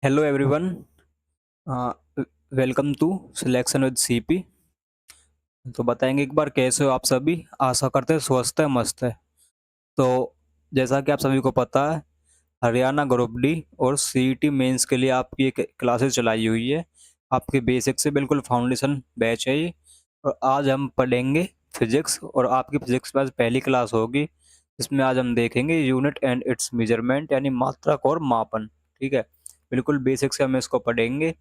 Hello everyone. Welcome to selection with CP. तो बताएंगे एक बार कैसे हो आप सभी। आशा करते हैं स्वस्थ है, मस्त है। तो जैसा कि आप सभी को पता है, हरियाणा ग्रुप डी और सीईटी मेंस के लिए आपकी एक क्लासेस चलाई हुई है। आपके बेसिक से बिल्कुल फाउंडेशन बैच है ये। और आज हम पढ़ेंगे फिजिक्स, और आपकी फिजिक्स में आज पहली क्लास होगी। इसमें आज हम देखेंगे यूनिट एंड इट्स मेजरमेंट, यानी मात्रक और मापन। ठीक है, बिल्कुल बेसिक से हम इसको पढ़ेंगे।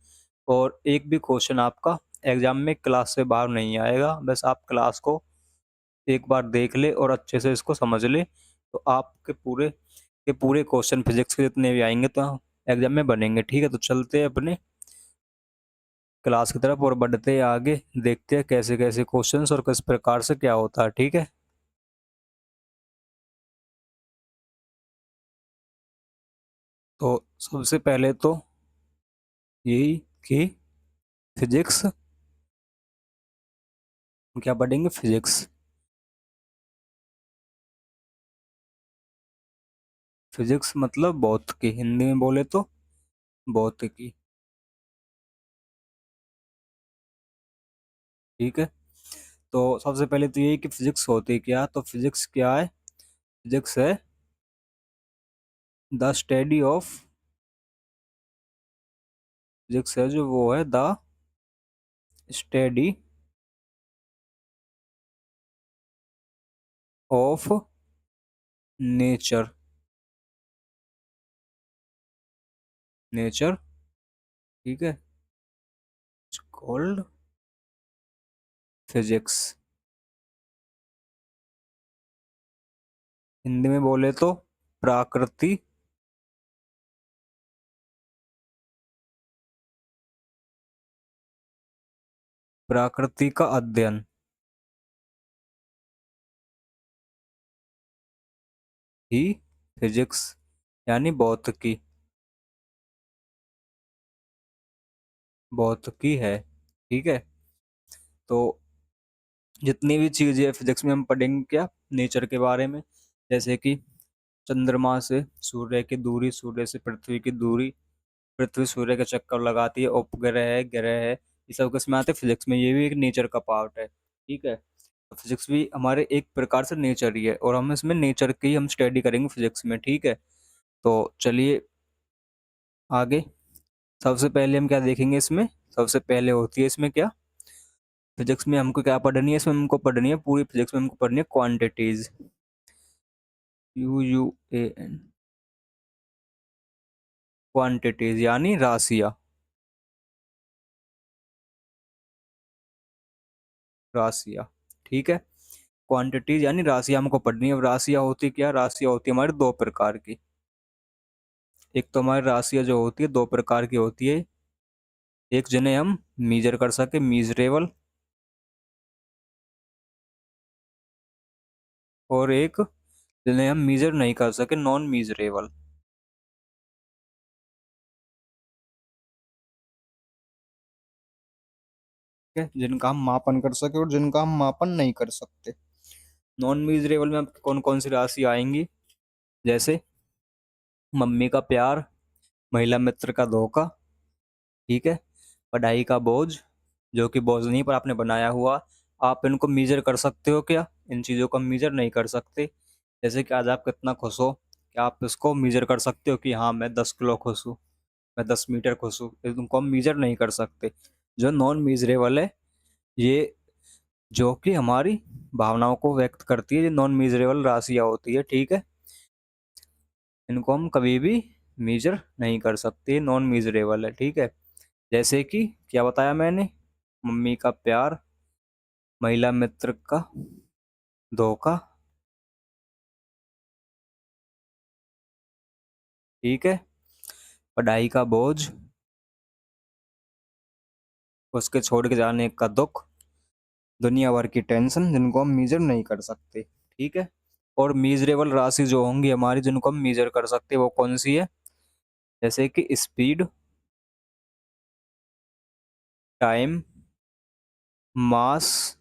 और एक भी क्वेश्चन आपका एग्जाम में क्लास से बाहर नहीं आएगा। बस आप क्लास को एक बार देख ले और अच्छे से इसको समझ ले, तो आपके पूरे के पूरे क्वेश्चन फिजिक्स के जितने भी आएंगे तो एग्जाम में बनेंगे। ठीक है, तो चलते हैं अपने क्लास की तरफ और बढ़ते हैं आगे। देखते हैं कैसे कैसे क्वेश्चंस और किस प्रकार से क्या होता है। ठीक है, तो सबसे पहले तो यही कि फिजिक्स, क्या पढ़ेंगे? फिजिक्स। फिजिक्स मतलब भौतिकी, हिंदी में बोले तो भौतिकी। ठीक है, तो सबसे पहले तो यही कि फिजिक्स होती क्या। तो फिजिक्स क्या है? फिजिक्स है द स्टडी ऑफ, फिजिक्स है जो वो है the study of nature. Nature, ठीक है, कॉल्ड फिजिक्स। हिंदी में बोले तो प्राकृति, प्रकृति का अध्ययन ही फिजिक्स, यानी भौतिकी। भौतिकी है। ठीक है, तो जितनी भी चीजें फिजिक्स में हम पढ़ेंगे क्या, नेचर के बारे में। जैसे कि चंद्रमा से सूर्य की दूरी, सूर्य से पृथ्वी की दूरी, पृथ्वी सूर्य का चक्कर लगाती है, उपग्रह है, ग्रह है, ये सब किसमें आते हैं? फिजिक्स में। ये भी एक नेचर का पार्ट है। ठीक है, तो फिजिक्स भी हमारे एक प्रकार से नेचर ही है, और हम इसमें नेचर की हम स्टडी करेंगे फिजिक्स में। ठीक है, तो चलिए आगे। सबसे पहले हम क्या देखेंगे इसमें? सबसे पहले होती है इसमें क्या, फिजिक्स में हमको क्या पढ़नी है? इसमें हमको पढ़नी है, पूरी फिजिक्स में हमको पढ़नी है क्वांटिटीज। QUAN, क्वांटिटीज यानी राशियां। राशियां, ठीक है, क्वांटिटीज यानी राशियां हमको पढ़नी है। अब राशियां होती क्या? राशियां होती है हमारी दो प्रकार की। एक तो हमारी राशियां जो होती है दो प्रकार की होती है। एक जिन्हें हम मीजर कर सके, मीजरेबल, और एक जिन्हें हम मीजर नहीं कर सके, नॉन मीजरेबल। ठीक है, जिनका हम मापन कर सके और जिनका हम मापन नहीं कर सकते। नॉन मीजरेबल में अब कौन कौन सी राशि आएंगी? जैसे मम्मी का प्यार, महिला मित्र का धोखा, ठीक है, पढ़ाई का बोझ, जो कि बोझ नहीं पर आपने बनाया हुआ। आप इनको मीजर कर सकते हो क्या? इन चीज़ों को हम मीजर नहीं कर सकते। जैसे कि आज आप कितना खुश हो, क्या आप इसको मीजर कर सकते हो कि हाँ मैं 10 किलो खुश हूँ, मैं 10 मीटर खुश हूँ? इनको हम मीजर नहीं कर सकते। जो नॉन मीजरेबल है, ये जो कि हमारी भावनाओं को व्यक्त करती है, ये नॉन मीजरेबल राशियाँ होती है। ठीक है, इनको हम कभी भी मीजर नहीं कर सकते, नॉन मीजरेबल है। ठीक है, जैसे कि क्या बताया मैंने? मम्मी का प्यार, महिला मित्र का धोखा, ठीक है, पढ़ाई का बोझ, उसके छोड़ के जाने का दुख, दुनिया भर की टेंशन, जिनको हम मीजर नहीं कर सकते। ठीक है, और मीजरेबल राशि जो होंगी हमारी, जिनको हम मीजर कर सकते हैं, वो कौन सी है? जैसे कि स्पीड, टाइम, मास,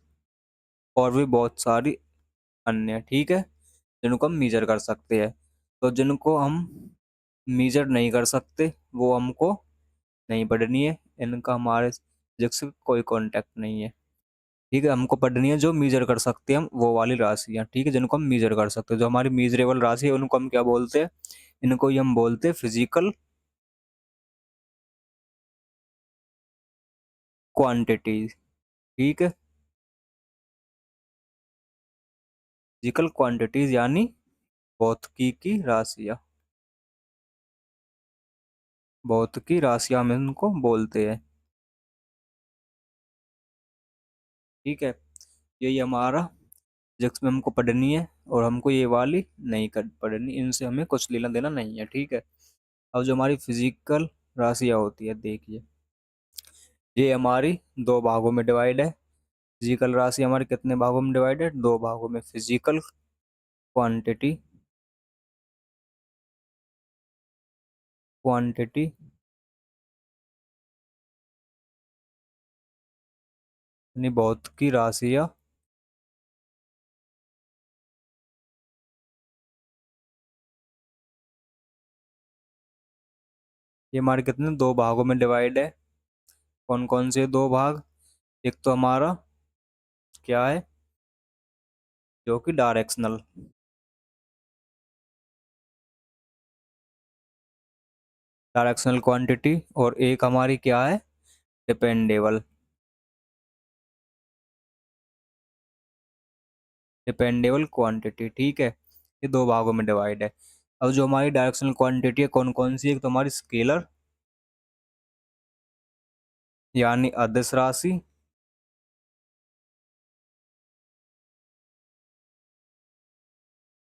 और भी बहुत सारी अन्य। ठीक है, जिनको हम मीजर कर सकते हैं। तो जिनको हम मीजर नहीं कर सकते वो हमको नहीं पढ़नी है, इनका हमारे फिजिक्स से कोई कांटेक्ट नहीं है। ठीक है, हमको पढ़नी है जो मीजर कर सकते हैं हम, वो वाली राशियाँ, ठीक है, जिनको हम मीजर कर सकते हैं, जो हमारी मीजरेबल राशि है उनको हम क्या बोलते हैं, इनको ही हम बोलते हैं फिजिकल क्वांटिटीज। ठीक है, फिजिकल क्वांटिटीज यानी भौतिकी की राशियाँ, भौतिकी राशियाँ हम इनको बोलते हैं। ठीक है, यही हमारा फिजिक्स में हमको पढ़नी है, और हमको ये वाली नहीं कर पढ़नी, इनसे हमें कुछ लेना देना नहीं है। ठीक है, अब जो हमारी फिजिकल राशियाँ होती है, देखिए ये हमारी दो भागों में डिवाइड है। फिजिकल राशि हमारे कितने भागों में डिवाइड है, दो भागों में, फिजिकल क्वांटिटी, क्वांटिटी यानी भौतिकी राशियाँ, ये हमारे कितने दो भागों में डिवाइड है। कौन कौन से दो भाग, एक तो हमारा क्या है, जो कि डायरेक्शनल, डायरेक्शनल क्वांटिटी, और एक हमारी क्या है, डिपेंडेबल, डिपेंडेबल क्वांटिटी। ठीक है, ये दो भागों में डिवाइड है। अब जो हमारी डायरेक्शनल क्वांटिटी है कौन कौन सी है, एक तो हमारी स्केलर यानी अदिश राशि,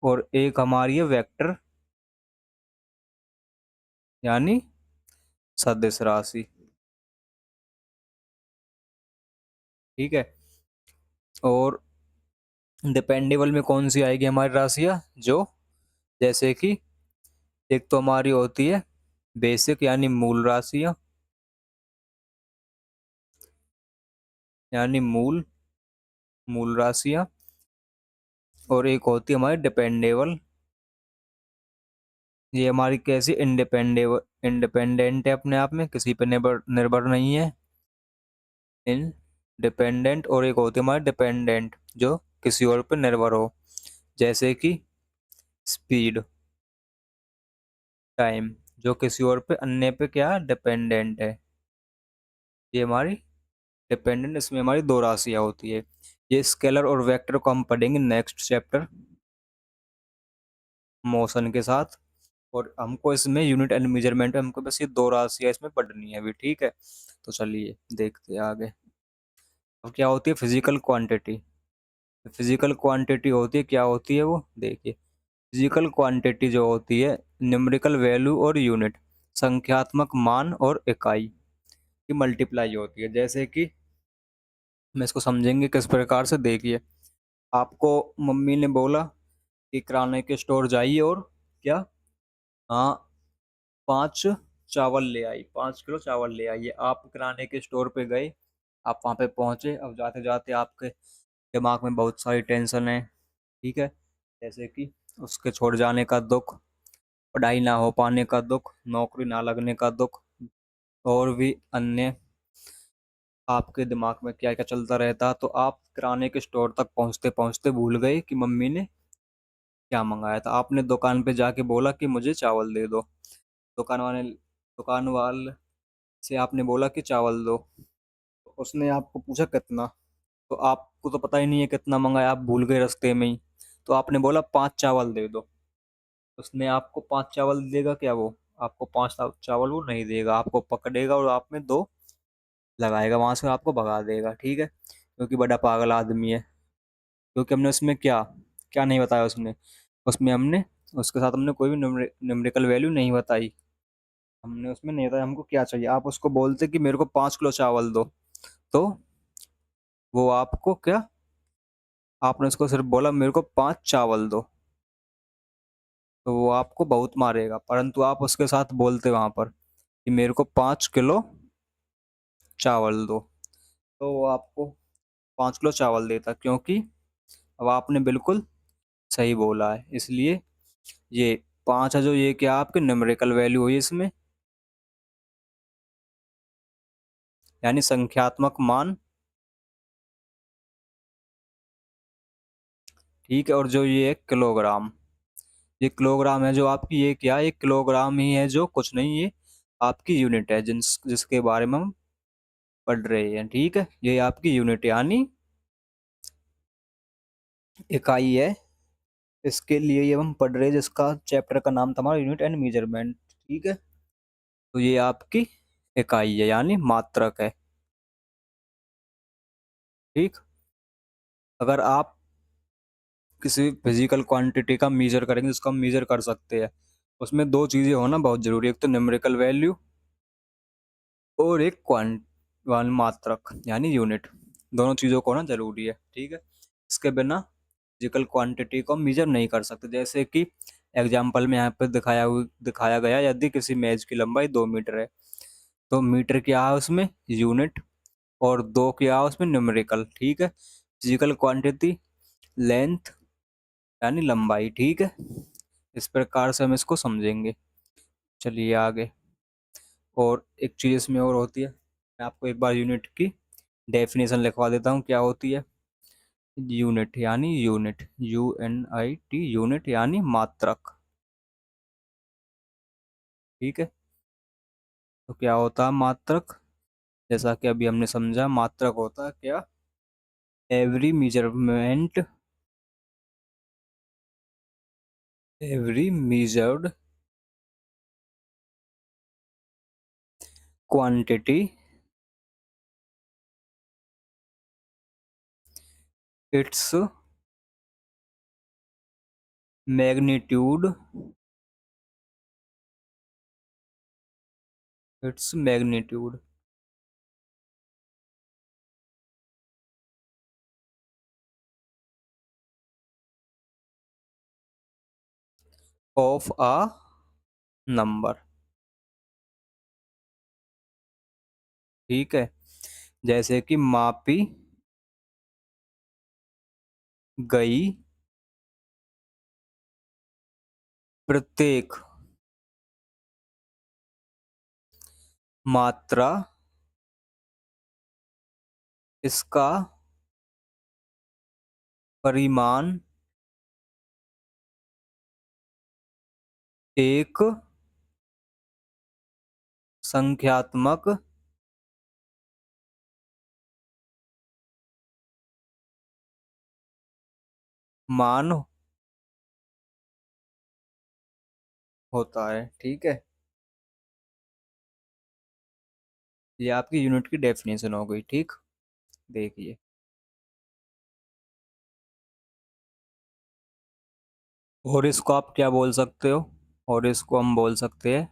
और एक हमारी है वेक्टर यानी सदिश राशि। ठीक है, और डिपेंडेबल में कौन सी आएगी हमारी राशियाँ, जो जैसे कि एक तो हमारी होती है बेसिक यानी मूल राशियाँ, यानी मूल, मूल राशियाँ, और एक होती है हमारी डिपेंडेबल, ये हमारी कैसी, इंडिपेंडेबल, इंडिपेंडेंट है अपने आप में, किसी पे निर्भर निर्भर नहीं है, इंडिपेंडेंट, और एक होती है हमारी डिपेंडेंट जो किसी और पे निर्भर हो, जैसे कि स्पीड, टाइम, जो किसी और पे अन्य पे क्या डिपेंडेंट है। ये हमारी डिपेंडेंट, इसमें हमारी दो राशियाँ होती है। ये स्केलर और वेक्टर को हम पढ़ेंगे नेक्स्ट चैप्टर, मोशन के साथ, और हमको इसमें यूनिट एंड मेजरमेंट में हमको बस ये दो राशियाँ इसमें पढ़नी है अभी। ठीक है, तो चलिए देखते हैं आगे। अब क्या होती है फिजिकल क्वांटिटी, फिजिकल क्वांटिटी होती है, क्या होती है वो देखिए। फिजिकल क्वांटिटी जो होती है, न्यूमेरिकल वैल्यू और यूनिट, संख्यात्मक मान और इकाई की मल्टीप्लाई होती है। जैसे कि मैं इसको समझेंगे किस प्रकार से, देखिए आपको मम्मी ने बोला कि किराने के स्टोर जाइए और क्या, हाँ, 5 चावल ले आई, 5 किलो चावल ले आइए। आप किराने के स्टोर पे गए, आप वहाँ पे पहुँचे, अब जाते जाते आपके दिमाग में बहुत सारी टेंशन है। ठीक है, जैसे कि उसके छोड़ जाने का दुख, पढ़ाई ना हो पाने का दुख, नौकरी ना लगने का दुख, और भी अन्य आपके दिमाग में क्या क्या चलता रहता। तो आप किराने के स्टोर तक पहुँचते पहुँचते भूल गए कि मम्मी ने क्या मंगाया था। आपने दुकान पे जाके बोला कि मुझे चावल दे दो, दुकान वाले से आपने बोला कि चावल दो, उसने आपको पूछा कितना, तो आपको तो पता ही नहीं है कितना मंगाया, आप भूल गए रास्ते में ही, तो आपने बोला 5 चावल दे दो। उसने आपको 5 चावल देगा क्या, वो आपको 5 चावल वो नहीं देगा, आपको पकड़ेगा और आप में दो लगाएगा, वहां से आपको भगा देगा। ठीक है, क्योंकि बड़ा पागल आदमी है, क्योंकि हमने उसमें क्या क्या नहीं बताया, उसमें उसमें हमने उसके साथ हमने कोई भी न्यूमेरिकल वैल्यू नहीं बताई, हमने उसमें नहीं बताया हमको क्या चाहिए। आप उसको बोलते कि मेरे को 5 किलो चावल दो, तो वो आपको क्या, आपने उसको सिर्फ बोला मेरे को 5 चावल दो, तो वो आपको बहुत मारेगा। परंतु आप उसके साथ बोलते वहां पर कि मेरे को 5 किलो चावल दो, तो वो आपको 5 किलो चावल देता, क्योंकि अब आपने बिल्कुल सही बोला है। इसलिए ये 5 है जो, ये क्या आपके न्यूमेरिकल वैल्यू हुई इसमें, यानी संख्यात्मक मान। ठीक है, और जो ये है किलोग्राम, ये किलोग्राम है जो आपकी, ये क्या है, ये किलोग्राम ही है, जो कुछ नहीं, ये आपकी यूनिट है जिसके बारे में हम पढ़ रहे हैं। ठीक है, ये आपकी यूनिट यानी इकाई है। इसके लिए ये हम पढ़ रहे हैं, जिसका चैप्टर का नाम था हमारा यूनिट एंड मेजरमेंट। ठीक है, तो ये आपकी इकाई है यानी मात्रक है। ठीक, अगर आप किसी फिजिकल क्वांटिटी का मेजर करेंगे, जिसको हम मेजर कर सकते हैं, उसमें दो चीज़ें होना बहुत जरूरी है, एक तो न्यूमेरिकल वैल्यू और एक क्वांट वन मात्रक यानी यूनिट। दोनों चीज़ों को होना जरूरी है। ठीक है, इसके बिना फिजिकल क्वांटिटी को मेजर नहीं कर सकते। जैसे कि एग्जाम्पल में यहाँ पर दिखाया गया, यदि किसी मेज की लंबाई 2 मीटर है, तो मीटर क्या है उसमें यूनिट, और दो क्या है उसमें न्यूमेरिकल। ठीक है, फिजिकल क्वांटिटी लेंथ यानी लंबाई। ठीक है, इस प्रकार से हम इसको समझेंगे। चलिए आगे, और एक चीज़ इसमें और होती है, मैं आपको एक बार यूनिट की डेफिनेशन लिखवा देता हूँ, क्या होती है। यूनिट UNIT, यूनिट यानी मात्रक। ठीक है, तो क्या होता है मात्रक, जैसा कि अभी हमने समझा, मात्रक होता है क्या, every measurement, every measured quantity, its magnitude, its magnitude of a number. ठीक है, जैसे कि मापी गई प्रत्येक मात्रा, इसका परिमाण एक संख्यात्मक मान होता है। ठीक है, ये आपकी यूनिट की डेफिनेशन हो गई। ठीक, देखिए, और इसको आप क्या बोल सकते हो, और इसको हम बोल सकते हैं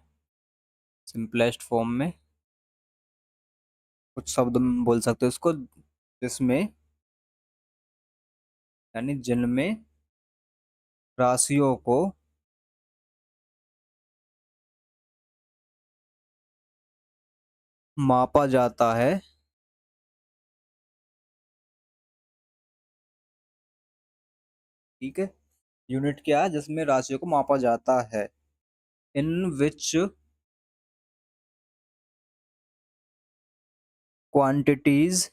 सिंपलेस्ट फॉर्म में, कुछ शब्द में बोल सकते हो इसको, जिसमें यानी जिनमें राशियों को मापा जाता है। ठीक है, यूनिट क्या है, जिसमें राशियों को मापा जाता है। इन विच क्वांटिटीज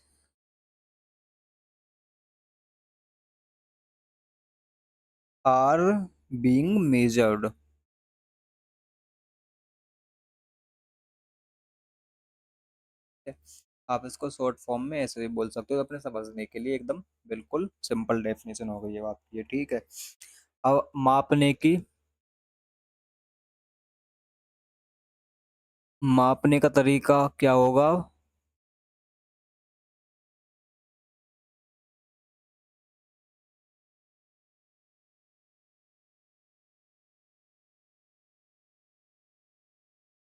आर बीइंग मेजर्ड। आप इसको शॉर्ट फॉर्म में ऐसे भी बोल सकते हो अपने समझने के लिए, एकदम बिल्कुल सिंपल डेफिनेशन हो गई है आपकी ये। ठीक है, अब मापने का तरीका क्या होगा।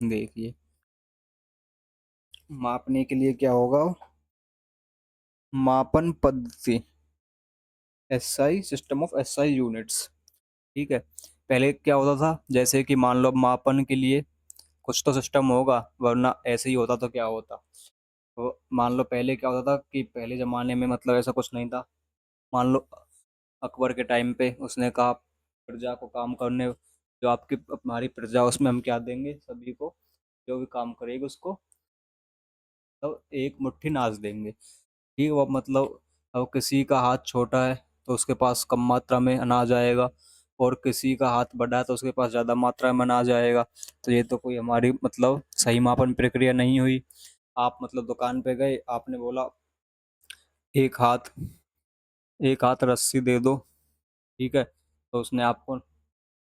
देखिए, मापने के लिए क्या होगा, मापन पद्धति, SI, system of SI units. ठीक है, पहले क्या होता था, जैसे कि मान लो अब मापन के लिए कुछ तो सिस्टम होगा, वरना ऐसे ही होता तो क्या होता। तो मान लो पहले क्या होता था कि पहले ज़माने में मतलब ऐसा कुछ नहीं था। मान लो अकबर के टाइम पे उसने कहा प्रजा को काम करने, जो आपकी हमारी प्रजा, उसमें हम क्या देंगे, सभी को जो भी काम करेगी उसको तो एक मुट्ठी नाच देंगे। ठीक है, वो मतलब अब किसी का हाथ छोटा है तो उसके पास कम मात्रा में अनाज आएगा, और किसी का हाथ बड़ा है तो उसके पास ज़्यादा मात्रा में अनाज आएगा। तो ये तो कोई हमारी मतलब सही मापन प्रक्रिया नहीं हुई। आप मतलब दुकान पे गए, आपने बोला एक हाथ एक हाथ रस्सी दे दो, ठीक है, तो उसने आपको,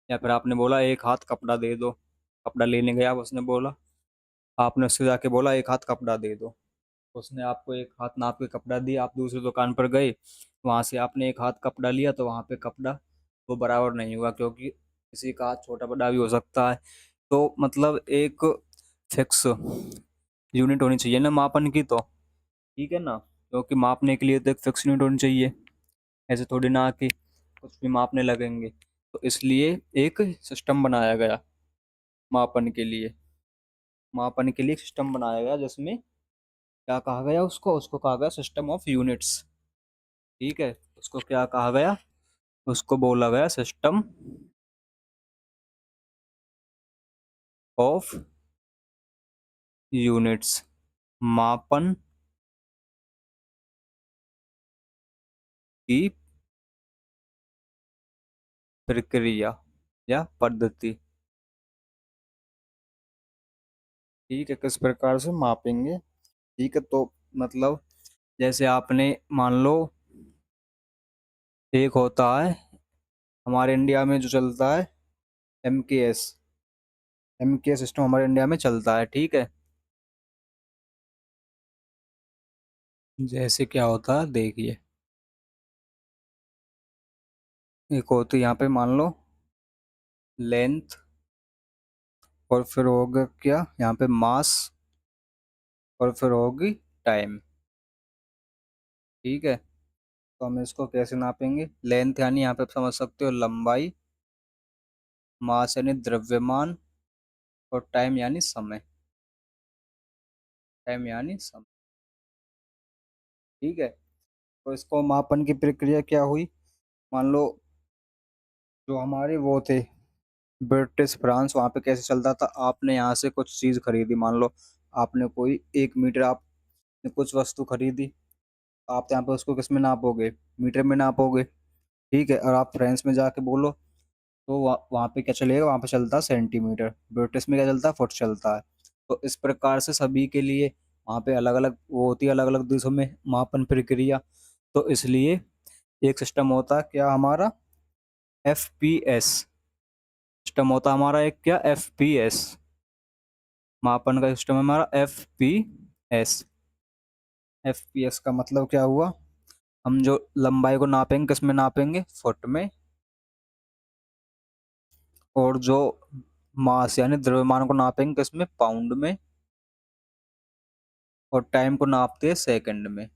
या फिर आपने बोला एक हाथ कपड़ा दे दो, कपड़ा लेने गया, उसने बोला, आपने उससे जाके बोला एक हाथ कपड़ा दे दो, उसने आपको एक हाथ नाप के कपड़ा दिया। आप दूसरी दुकान पर गए, वहां से आपने एक हाथ कपड़ा लिया, तो वहां पे कपड़ा वो बराबर नहीं हुआ, क्योंकि किसी का हाथ छोटा बड़ा भी हो सकता है। तो मतलब एक फिक्स यूनिट होनी चाहिए ना मापन की, तो ठीक है ना, क्योंकि मापने के लिए तो एक फिक्स यूनिट होनी चाहिए। ऐसे थोड़ी ना कि कुछ भी मापने लगेंगे। तो इसलिए एक सिस्टम बनाया गया मापन के लिए। मापन के लिए एक सिस्टम बनाया गया जिसमें क्या कहा गया, उसको उसको कहा गया सिस्टम ऑफ यूनिट्स। ठीक है, उसको क्या कहा गया, उसको बोला गया सिस्टम ऑफ यूनिट्स। मापन की प्रक्रिया या पद्धति। ठीक है, किस प्रकार से मापेंगे। ठीक है, तो मतलब जैसे आपने मान लो, एक होता है हमारे इंडिया में जो चलता है MKS। MKS सिस्टम हमारे इंडिया में चलता है, ठीक है। जैसे क्या होता है देखिए, एक होती है यहाँ पे मान लो लेंथ, और फिर होगा क्या यहाँ पे मास, और फिर होगी टाइम। ठीक है, तो हम इसको कैसे नापेंगे। लेंथ यानी यहाँ पे आप समझ सकते हो लंबाई, मास यानी द्रव्यमान, और टाइम यानी समय। टाइम यानी समय। ठीक है, तो इसको मापन की प्रक्रिया क्या हुई। मान लो जो हमारे वो थे ब्रिटिश फ्रांस, वहाँ पे कैसे चलता था, आपने यहाँ से कुछ चीज़ खरीदी, मान लो आपने कोई 1 मीटर आपने कुछ वस्तु खरीदी, आप यहाँ पे उसको किस में नापोगे, मीटर में नापोगे। ठीक है, और आप फ्रांस में जाके बोलो तो वहाँ पे क्या चलेगा, वहाँ पे चलता है सेंटीमीटर, ब्रिटिश में क्या चलता है, फुट चलता है। तो इस प्रकार से सभी के लिए वहाँ पे अलग अलग वो होती है, अलग अलग देशों में मापन प्रक्रिया। तो इसलिए एक सिस्टम होता है क्या हमारा, FPS। सिस्टम होता है हमारा एक क्या, FPS। मापन का सिस्टम है हमारा FPS। FPS का मतलब क्या हुआ, हम जो लंबाई को नापेंगे किस में नापेंगे, फुट में, और जो मास यानी द्रव्यमान को नापेंगे किस में, पाउंड में, और टाइम को नापते हैं सेकंड में।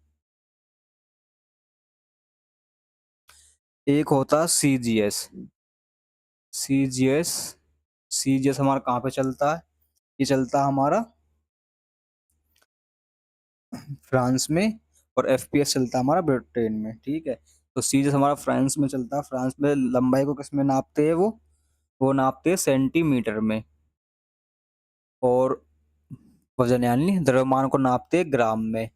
एक होता है CGS। CGS, CGS हमारा कहाँ पे चलता है, ये चलता है हमारा फ्रांस में, और FPS चलता है हमारा ब्रिटेन में। ठीक है, तो CGS हमारा फ्रांस में चलता है। फ्रांस में लंबाई को किस में नापते हैं, वो नापते हैं सेंटीमीटर में, और वजन यानी द्रव्यमान को नापते हैं ग्राम में,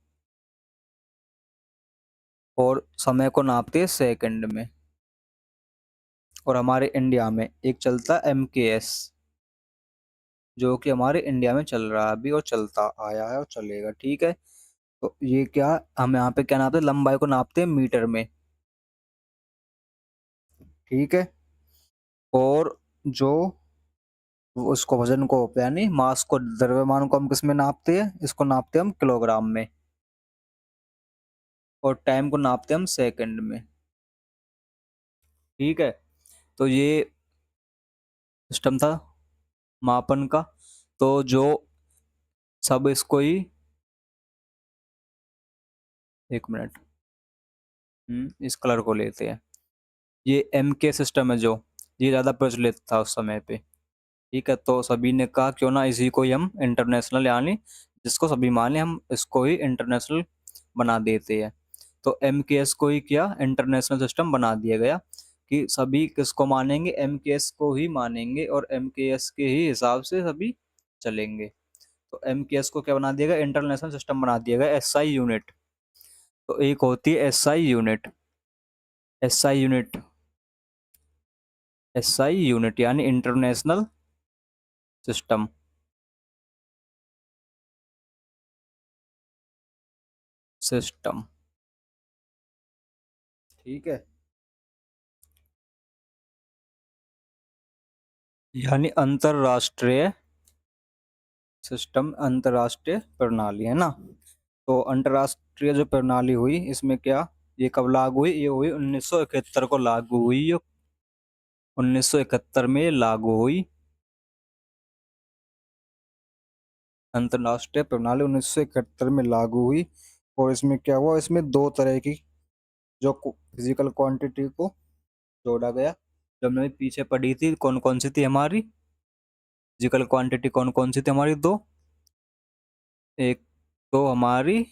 और समय को नापते हैं सेकंड में। और हमारे इंडिया में एक चलता है MKS, जो कि हमारे इंडिया में चल रहा है अभी, और चलता आया है और चलेगा। ठीक है, तो ये क्या, हम यहाँ पे क्या नापते हैं, लंबाई को नापते हैं मीटर में। ठीक है, और जो उसको वजन को यानी मास को, द्रव्यमान को हम किस में नापते हैं, इसको नापते हैं हम किलोग्राम में, और टाइम को नापते हैं हम सेकंड में। ठीक है, तो ये सिस्टम था मापन का। तो जो सब इसको ही, एक मिनट, इस कलर को लेते हैं। ये MK सिस्टम है जो, ये ज़्यादा प्रचलित था उस समय पे। ठीक है, तो सभी ने कहा क्यों ना इसी को ही हम इंटरनेशनल यानी जिसको सभी माने हम इसको ही इंटरनेशनल बना देते हैं। तो MKS को ही क्या इंटरनेशनल सिस्टम बना दिया गया, कि सभी किसको मानेंगे, MKS को ही मानेंगे, और MKS के ही हिसाब से सभी चलेंगे। तो एमकेएस को क्या बना दिया गया, इंटरनेशनल सिस्टम बना दिया गया, एसआई यूनिट। तो एक होती है SI unit, SI unit, SI unit यानी इंटरनेशनल सिस्टम, सिस्टम। ठीक है, यानी अंतरराष्ट्रीय सिस्टम, अंतरराष्ट्रीय प्रणाली, है ना। तो अंतरराष्ट्रीय जो प्रणाली हुई, इसमें क्या, ये कब लागू हुई, ये हुई 1971 को लागू हुई, ये 1971 में ये लागू हुई। अंतरराष्ट्रीय प्रणाली 1971 में लागू हुई। और इसमें क्या हुआ, इसमें दो तरह की जो फिजिकल क्वांटिटी को जोड़ा गया। जो हमने पीछे पढ़ी थी, कौन कौन सी थी हमारी फिजिकल क्वांटिटी, कौन कौन सी थी हमारी, दो। एक तो हमारी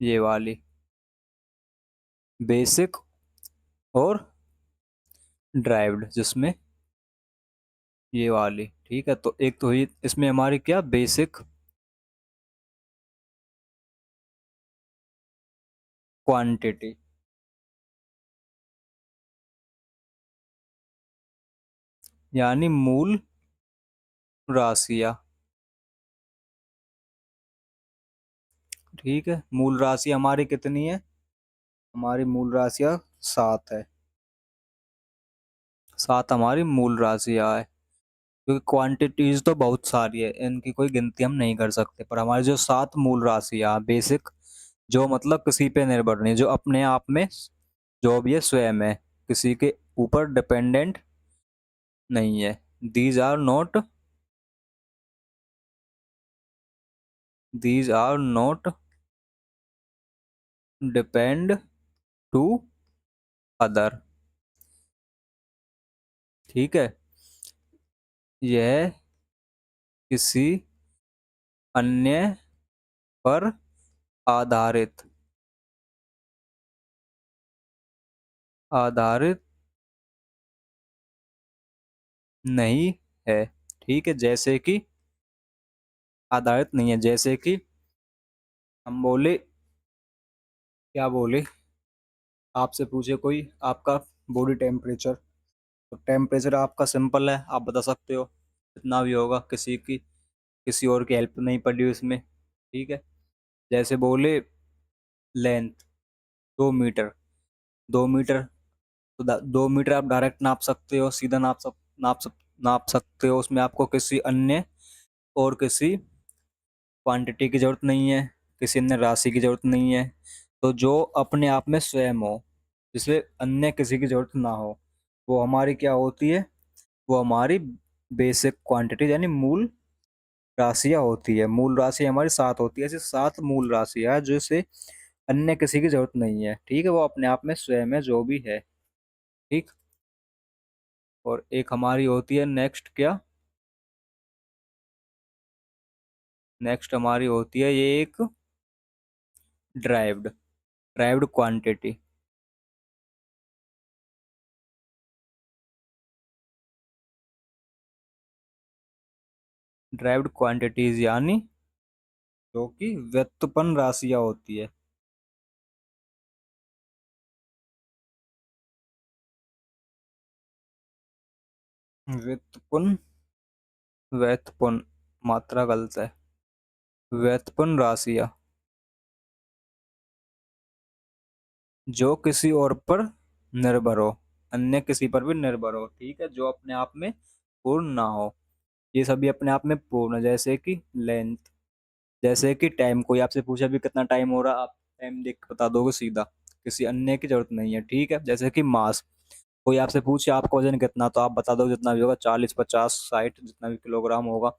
ये वाली बेसिक और ड्राइव्ड, जिसमें ये वाली, ठीक है। तो एक तो हुई इसमें हमारी क्या, बेसिक क्वांटिटी, यानी मूल राशियां। ठीक है, मूल राशि हमारी कितनी है, हमारी मूल राशियां सात है, सात हमारी मूल राशियां है। क्योंकि क्वांटिटीज तो बहुत सारी है, इनकी कोई गिनती हम नहीं कर सकते, पर हमारी जो सात मूल राशियां बेसिक, जो मतलब किसी पे निर्भर नहीं, जो अपने आप में जो भी है स्वयं है, किसी के ऊपर डिपेंडेंट नहीं है। These are not, these are not depend to other. ठीक है, यह किसी अन्य पर आधारित, आधारित नहीं है। ठीक है, जैसे कि आधारित नहीं है, जैसे कि हम बोले, क्या बोले, आपसे पूछे कोई आपका बॉडी टेम्परेचर, तो टेम्परेचर आपका सिंपल है, आप बता सकते हो कितना भी होगा, किसी और की हेल्प नहीं पड़ी उसमें। ठीक है, जैसे बोले लेंथ 2 मीटर, 2 मीटर, तो 2 मीटर आप डायरेक्ट नाप सकते हो, सीधा नाप सकते हो, उसमें आपको किसी अन्य और किसी क्वांटिटी की जरूरत नहीं है, किसी अन्य राशि की जरूरत नहीं है। तो जो अपने आप में स्वयं हो, जिसे अन्य किसी की जरूरत ना हो, वो हमारी क्या होती है, वो हमारी बेसिक क्वांटिटी यानी मूल राशियां होती है। मूल राशि हमारी सात होती है, ऐसे सात मूल राशियां हैं जिसे अन्य किसी की जरूरत नहीं है। ठीक है, वो अपने आप में स्वयं है जो भी है। ठीक, और एक हमारी होती है नेक्स्ट, क्या, नेक्स्ट हमारी होती है ये एक derived, derived quantity, derived quantities यानी जो कि व्युत्पन्न राशियां होती है। व्युत्पन्न, व्युत्पन्न, मात्रा गलत है, व्युत्पन्न राशियां जो किसी और पर निर्भर हो, अन्य किसी पर भी निर्भर हो। ठीक है, जो अपने आप में पूर्ण ना हो, ये सभी अपने आप में पूर्ण है। जैसे कि लेंथ, जैसे कि टाइम, कोई आपसे पूछा भी कितना टाइम हो रहा, आप टाइम देख के बता दोगे सीधा, किसी अन्य की जरूरत नहीं है। ठीक है, जैसे कि मास, कोई आपसे पूछे आपका वजन कितना, तो आप बता दो जितना भी होगा, 40, 50, 60, जितना भी किलोग्राम होगा।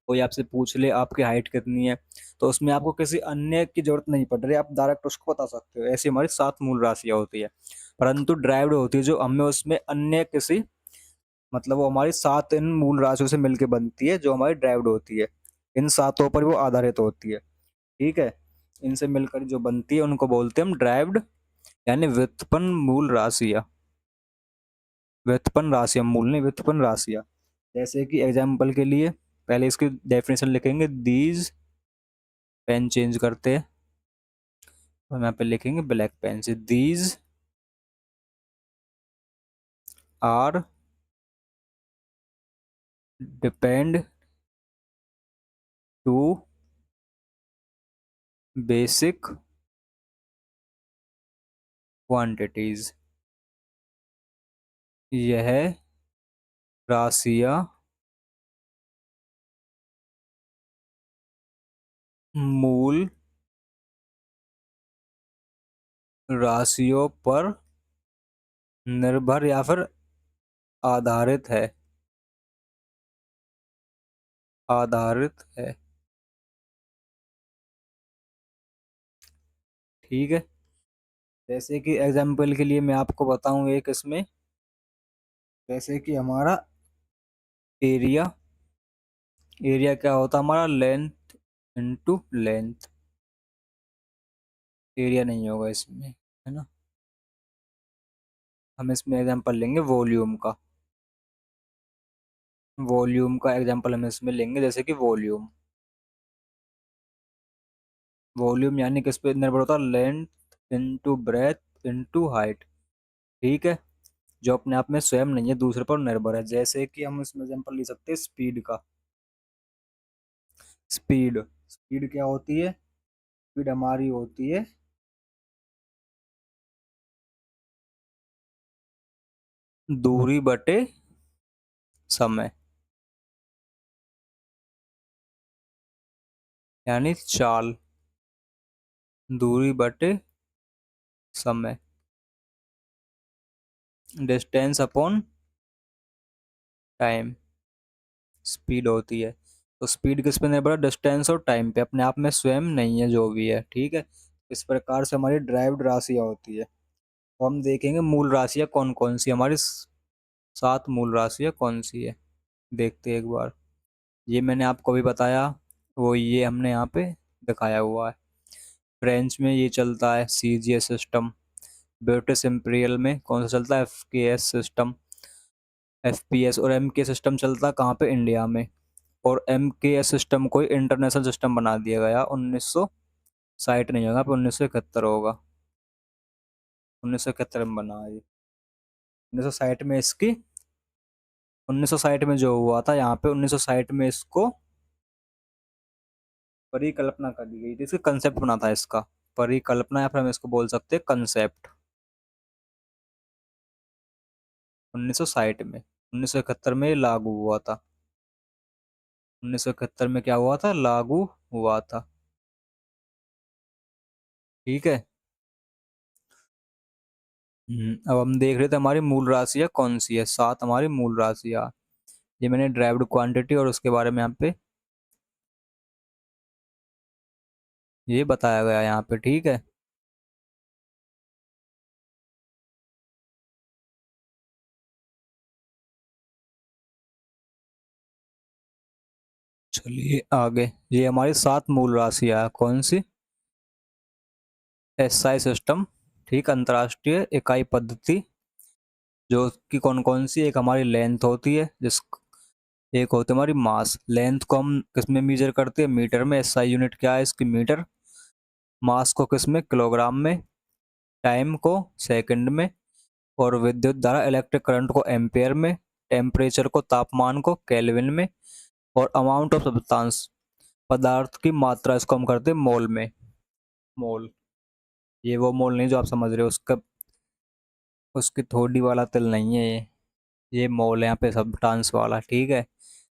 कोई आपसे पूछ ले आपकी हाइट कितनी है, तो उसमें आपको किसी अन्य की जरूरत नहीं पड़ रही, आप डायरेक्ट उसको बता सकते हो। ऐसी हमारी सात मूल राशियां होती है। परंतु ड्राइव्ड होती है जो हमें उसमें अन्य किसी, मतलब वो हमारी सात इन मूल राशियों से मिलकर बनती है, जो हमारी ड्राइव्ड होती है, इन सातों पर वो आधारित होती है। ठीक है, इनसे मिलकर जो बनती है उनको बोलते हैं हम ड्राइव्ड, यानी व्युत्पन्न मूल राशियां, व्युत्पन्न राशियां, मूल नहीं, व्युत्पन्न राशियां। जैसे कि एग्जाम्पल के लिए पहले इसकी डेफिनेशन लिखेंगे, दीज, पेन चेंज करते हैं और यहाँ पे लिखेंगे ब्लैक पेन से, these are depend to basic quantities. यह राशियां मूल राशियों पर निर्भर या फिर आधारित है, आधारित है। ठीक है, जैसे कि एग्जाम्पल के लिए मैं आपको बताऊं एक इसमें, जैसे कि हमारा एरिया, एरिया क्या होता है हमारा, लेंथ इनटू लेंथ। एरिया नहीं होगा इसमें, है ना। हम इसमें एग्जांपल लेंगे वॉल्यूम का, वॉल्यूम का एग्जांपल हम इसमें लेंगे, जैसे कि वॉल्यूम, वॉल्यूम यानी किस पे निर्भर होता है, length into breadth into height. ठीक है, जो अपने आप में स्वयं नहीं है, दूसरे पर निर्भर है। जैसे कि हम इसमें एग्जांपल ले सकते हैं स्पीड का, स्पीड, स्पीड क्या होती है, स्पीड हमारी होती है दूरी बटे समय, यानी चाल, दूरी बटे समय, डिस्टेंस अपॉन टाइम, स्पीड होती है। तो स्पीड किस पे निर्भर है, डिस्टेंस और टाइम पे, अपने आप में स्वयं नहीं है जो भी है। ठीक है, इस प्रकार से हमारी ड्राइव्ड राशियाँ होती है। तो हम देखेंगे मूल राशियाँ कौन कौन सी, हमारी 7 मूल राशियाँ कौन सी है, देखते हैं एक बार। ये मैंने आपको भी बताया, वो ये हमने यहाँ पे दिखाया हुआ है। फ्रेंच में ये चलता है CGS सिस्टम, ब्रिटिश इंपीरियल में कौन सा चलता है, FKS सिस्टम, FPS, और MK सिस्टम चलता है कहाँ पे, इंडिया में। और MKS सिस्टम को इंटरनेशनल सिस्टम बना दिया गया 1960, नहीं होगा, 1971 होगा, 1971 में बना है ये। 1960 में इसकी, 1960 में जो हुआ था यहाँ पे, 1960 में इसको परिकल्पना कर दी गई थी, इसका कंसेप्ट बना था इसका, परिकल्पना, या फिर हम इसको बोल सकते हैं कंसेप्ट। 1960 में, 1971 में ये लागू हुआ था, 1971 में क्या हुआ था, लागू हुआ था। ठीक है। अब हम देख रहे थे हमारी मूल राशियाँ कौन सी है, 7 हमारी मूल राशियाँ। ये मैंने ड्राइव्ड क्वांटिटी और उसके बारे में यहाँ पे ये बताया गया यहाँ पे। ठीक है, चलिए आगे। ये हमारी 7 मूल राशियाँ है, कौन सी, SI सिस्टम, ठीक, अंतर्राष्ट्रीय इकाई पद्धति, जो कि कौन कौन सी, एक हमारी लेंथ होती है, जिस एक होती है हमारी मास, लेंथ को हम किस में मेजर करते हैं, मीटर में, SI यूनिट क्या है इसकी, मीटर। मास को किस में, किलोग्राम में। टाइम को सेकंड में। और विद्युत धारा इलेक्ट्रिक करंट को एम्पेयर में। टेम्परेचर को, तापमान को केल्विन में। और अमाउंट ऑफ सब्सटेंस, पदार्थ की मात्रा, इसको हम करते हैं मोल में, मोल। ये वो मोल नहीं जो आप समझ रहे हो, उसका उसकी थोड़ी वाला तिल नहीं है ये मोल है यहाँ पे सब्सटेंस वाला। ठीक है,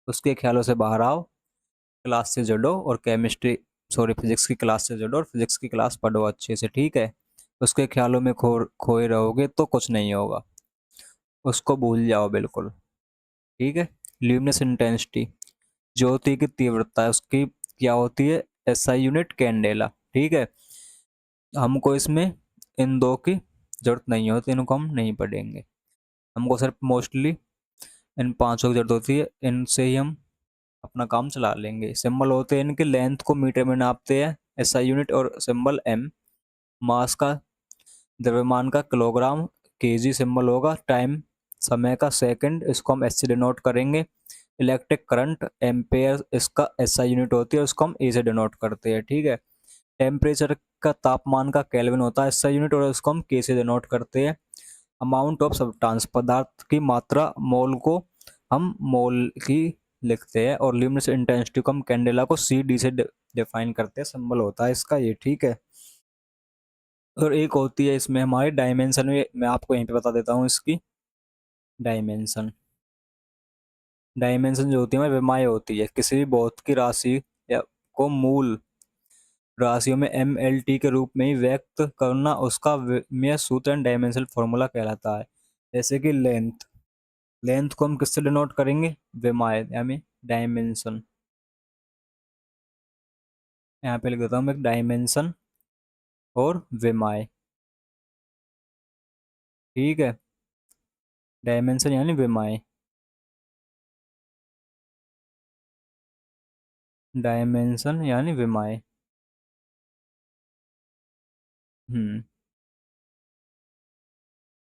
उसके ख्यालों से बाहर आओ, क्लास से जुड़ो और केमिस्ट्री, सॉरी फिजिक्स की क्लास से जुड़ो और फिजिक्स की क्लास पढ़ो अच्छे से। ठीक है, उसके ख्यालों में खोए रहोगे तो कुछ नहीं होगा, उसको भूल जाओ बिल्कुल। ठीक है, ल्यूमिनस इंटेंसिटी, ज्योति की तीव्रता है उसकी क्या होती है, SI यूनिट कैंडेला। ठीक है, हमको इसमें इन दो की जरूरत नहीं होती, इनको हम नहीं पढ़ेंगे, हमको सिर्फ मोस्टली इन पांचों की जरूरत होती है, इनसे ही हम अपना काम चला लेंगे। सिंबल होते हैं इनके, लेंथ को मीटर में नापते हैं, SI यूनिट, और सिंबल M, मास का, द्रव्यमान का किलोग्राम, KG सिंबल होगा, टाइम समय का सेकंड, इसको हम S से डिनोट करेंगे। इलेक्ट्रिक करंट एम्पेयर इसका एसआई यूनिट होती है, उसको हम ए से डिनोट करते हैं, ठीक है। टेम्परेचर का तापमान का केल्विन होता है एसआई यूनिट, और उसको हम के से डिनोट करते हैं। अमाउंट ऑफ सब्सटेंस पदार्थ की मात्रा मोल को हम मोल की लिखते हैं, और ल्यूमिनस इंटेंसिटी को हम कैंडेला को सी डी से डिफाइन करते हैं, सिंबल होता है इसका ये, ठीक है। और एक होती है इसमें हमारी डायमेंशन में, मैं आपको यहीं पे बता देता हूँ इसकी डायमेंशन। डायमेंशन जो होती है विमाएँ होती है किसी भी भौत की राशि या को मूल राशियों में एम एल टी के रूप में ही व्यक्त करना उसका में सूत्र एंड डायमेंशनल फॉर्मूला कहलाता है। जैसे कि लेंथ, लेंथ को हम किससे डिनोट करेंगे, विमाएँ यानी डायमेंशन। यहाँ पे लिख देता हूँ मैं डायमेंशन और विमाएँ, ठीक है। डायमेंशन यानी विमाएँ, डायमेंशन यानी विमाएँ।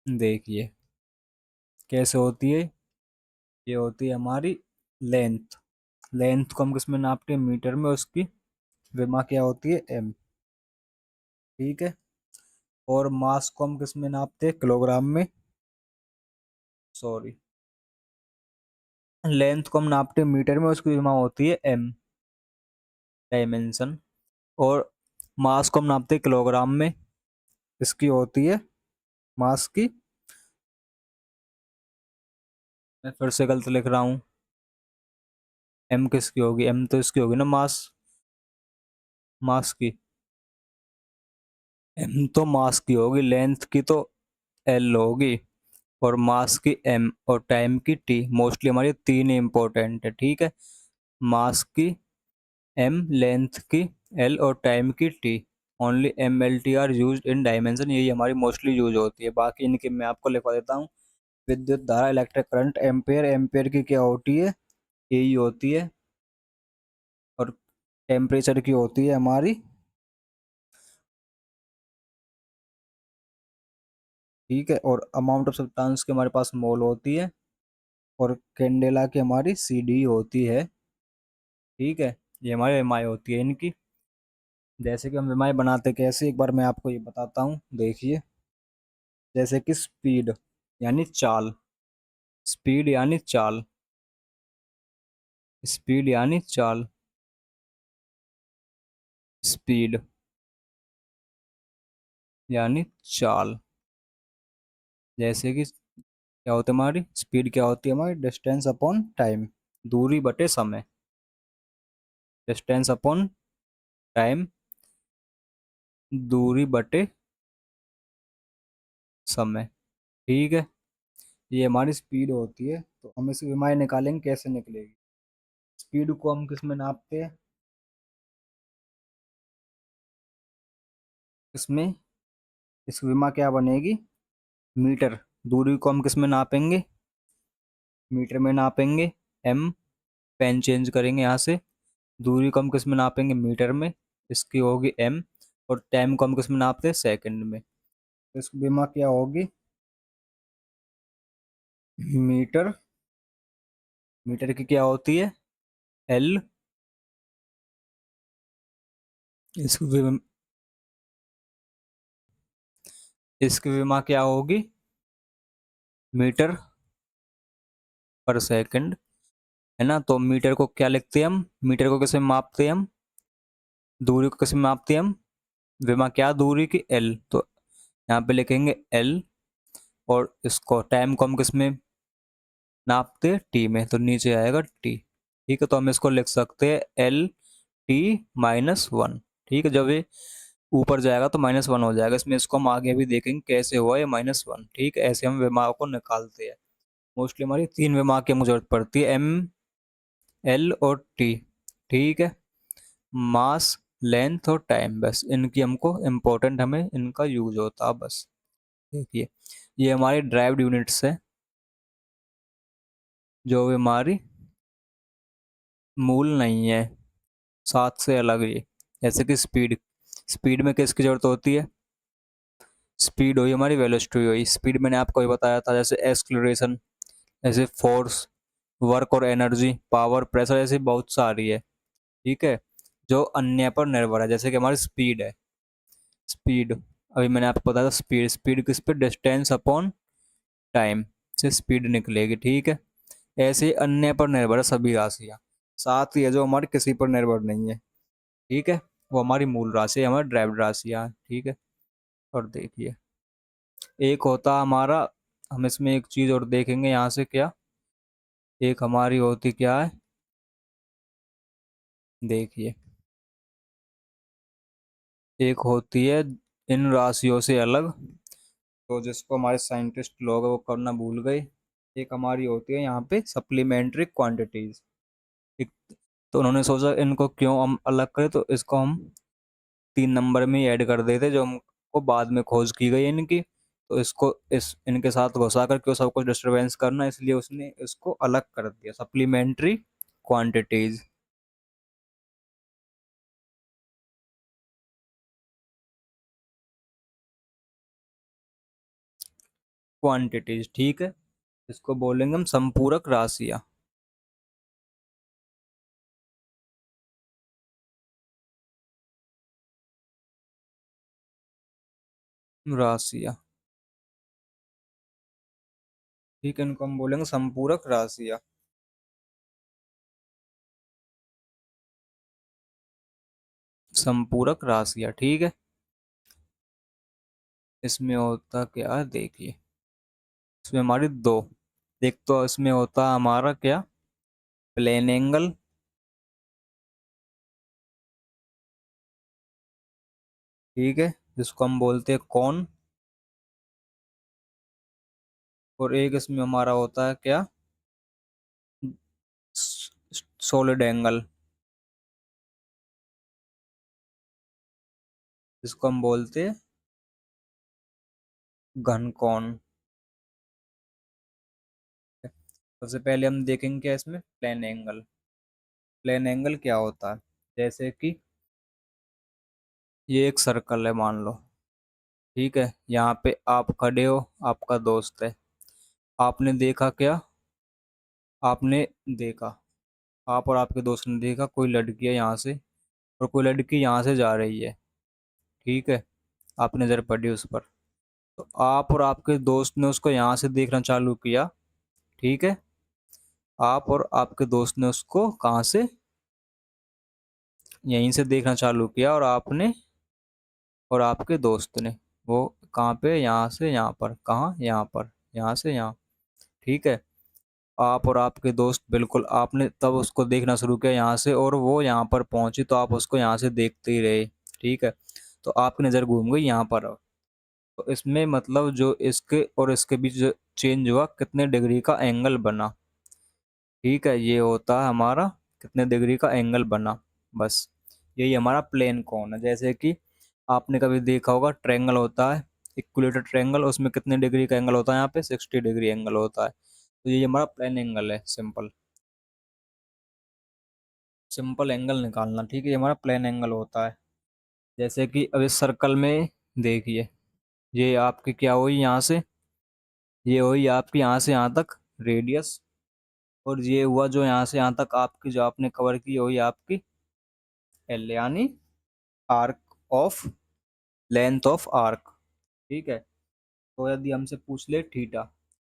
देखिए कैसे होती है, ये होती है हमारी लेंथ। लेंथ को हम किस में नापते हैं, मीटर में, उसकी विमा क्या होती है, एम, ठीक है। और मास को हम किस में नापते हैं, किलोग्राम में, सॉरी। लेंथ को हम नापते हैं मीटर में, उसकी विमा होती है एम, डायमेंशन। और मास को हम नापते हैं किलोग्राम में, इसकी होती है मास की, मैं फिर से गलत लिख रहा हूँ, एम किसकी होगी, एम तो इसकी होगी ना मास, मास की, एम तो मास की होगी, लेंथ की तो एल होगी, और मास की एम, और टाइम की टी। मोस्टली हमारी तीन इंपॉर्टेंट है, ठीक है। मास की एम, लेंथ की एल, और टाइम की T. Only M L T are use in dimension, यही हमारी मोस्टली यूज होती है। बाकी इनके मैं आपको लिखवा देता हूँ। विद्युत धारा, इलेक्ट्रिक करंट, एम्पेयर, एम्पेयर की क्या होती है, यही होती है। और टेम्परेचर की होती है हमारी, ठीक है। और अमाउंट ऑफ सब्सटेंस की हमारे पास मोल होती है, और कैंडेला की हमारी सी डी होती है, ठीक है। ये हमारी एम होती है इनकी। जैसे कि हम विमाएँ बनाते कैसे, एक बार मैं आपको ये बताता हूँ, देखिए। जैसे कि स्पीड यानी चाल, स्पीड यानी चाल, स्पीड यानी चाल, स्पीड यानी चाल। जैसे कि क्या होता है हमारी स्पीड, क्या होती है हमारी, डिस्टेंस अपॉन टाइम, दूरी बटे समय, डिस्टेंस अपॉन टाइम, दूरी बटे समय, ठीक है। ये हमारी स्पीड होती है। तो हम इसकी विमाएँ निकालेंगे, कैसे निकलेगी। स्पीड को हम किस में नापते हैं, इसमें, इसकी विमा क्या बनेगी, मीटर। दूरी को हम किस में नापेंगे, मीटर में नापेंगे, एम, पेन चेंज करेंगे यहाँ से। दूरी को हम किस में नापेंगे, मीटर में, इसकी होगी एम। और टाइम को हम किस में नापते हैं, सेकंड में। तो इसकी विमा क्या होगी, मीटर, मीटर की क्या होती है, एल। इसकी इसकी विमा क्या होगी, मीटर पर सेकंड, है ना। तो मीटर को क्या लिखते हैं हम, मीटर को किस में मापते हैं हम, दूरी को किस में मापते हैं हम, विमा क्या, दूरी की एल। तो यहाँ पे लिखेंगे एल, और इसको टाइम को हम किस में नापते हैं, टी में, तो नीचे आएगा टी, ठीक है। तो हम इसको लिख सकते हैं एल टी -1, ठीक है। जब ये ऊपर जाएगा तो -1 हो जाएगा इसमें, इसको हम आगे भी देखेंगे कैसे हुआ ये -1, ठीक है। ऐसे हम विमा को निकालते हैं। मोस्टली हमारी तीन विमा की हमें जरूरत पड़ती है, एम, एल और टी, ठीक है। मास, लेंथ और टाइम, बस इनकी हमको इम्पोर्टेंट, हमें इनका यूज होता है बस। देखिए ये हमारी ड्राइव्ड यूनिट्स है, जो हमारी मूल नहीं है, साथ से अलग ही। जैसे कि स्पीड, स्पीड में किसकी जरूरत होती है, स्पीड हुई हमारी, वेलोसिटी हुई। स्पीड मैंने आपको ये बताया था, जैसे एक्सलरेशन, जैसे फोर्स, वर्क और एनर्जी, पावर, प्रेशर, ऐसी बहुत सारी है। ठीक है। जो अन्य पर निर्भर है, जैसे कि हमारी स्पीड है। स्पीड, अभी मैंने आपको बताया था, स्पीड, स्पीड किस पे, डिस्टेंस अपॉन टाइम से स्पीड निकलेगी। ठीक है। ऐसे ही अन्य पर निर्भर है सभी राशियाँ। साथ ही है जो हमारी किसी पर निर्भर नहीं है। ठीक है। वो हमारी मूल राशि है, हमारी ड्राइव राशियाँ हैं। ठीक है। और देखिए, एक होता हमारा, हम इसमें एक चीज और देखेंगे यहाँ से क्या, एक हमारी होती क्या है, देखिए, एक होती है इन राशियों से अलग, तो जिसको हमारे साइंटिस्ट लोग हैं वो करना भूल गए। एक हमारी होती है यहाँ पे सप्लीमेंट्री क्वांटिटीज। ठीक। तो उन्होंने सोचा इनको क्यों हम अलग करें, तो इसको हम 3 नंबर में ही ऐड कर देते, जो हमको बाद में खोज की गई इनकी। तो इसको इस इनके साथ घुसा कर क्यों सब कुछ डिस्टरबेंस करना, इसलिए उसने इसको अलग कर दिया, सप्लीमेंट्री क्वांटिटीज। क्वांटिटीज, ठीक है। इसको बोलेंगे हम संपूरक राशियां। राशियां, ठीक है, इनको हम बोलेंगे संपूरक राशियां। संपूरक राशियां, ठीक है। इसमें होता क्या है, देखिए, इसमें हमारी दो, एक तो इसमें होता हमारा क्या, प्लेन एंगल। ठीक है। जिसको हम बोलते हैं कौन। और एक इसमें हमारा होता है क्या, सॉलिड एंगल, जिसको हम बोलते हैं घन कोण। सबसे पहले हम देखेंगे क्या इसमें, प्लेन एंगल। प्लेन एंगल क्या होता है, जैसे कि ये एक सर्कल है मान लो। ठीक है। यहाँ पे आप खड़े हो, आपका दोस्त है, आपने देखा क्या, आपने देखा, आप और आपके दोस्त ने देखा कोई लड़की है यहाँ से, और कोई लड़की यहाँ से जा रही है। ठीक है। आपने नजर पड़ी उस पर, तो आप और आपके दोस्त ने उसको यहाँ से देखना चालू किया। ठीक है। आप और आपके दोस्त ने उसको कहाँ से, यहीं से देखना चालू किया, और आपने और आपके दोस्त ने, वो कहाँ पे, यहाँ से यहाँ पर, कहाँ, यहाँ पर, यहाँ से यहाँ। ठीक है। आप और आपके दोस्त, बिल्कुल आपने तब उसको देखना शुरू किया यहाँ से, और वो यहाँ पर पहुंची, तो आप उसको यहाँ से देखते ही रहे। ठीक है। तो आपकी नज़र घूम गई यहाँ पर। तो इसमें मतलब जो इसके और इसके बीच जो चेंज हुआ, कितने डिग्री का एंगल बना। ठीक है। ये होता है हमारा कितने डिग्री का एंगल बना, बस। यही हमारा प्लेन कोण है। जैसे कि आपने कभी देखा होगा ट्रायंगल होता है, इक्विलेटरल ट्रायंगल, उसमें कितने डिग्री का एंगल होता है, यहाँ पे 60 डिग्री एंगल होता है। तो ये हमारा प्लेन एंगल है, सिंपल। सिंपल एंगल निकालना, ठीक है, ये हमारा प्लेन एंगल होता है। जैसे कि अब इस सर्कल में देखिए, ये आपकी क्या हुई यहाँ से, ये हुई आपकी यहाँ से यहाँ तक रेडियस, और ये हुआ जो यहाँ से यहाँ तक आपकी जो आपने कवर की हुई आपकी एल, यानी arc of, length of arc. ठीक है। तो यदि हमसे पूछ ले थीटा,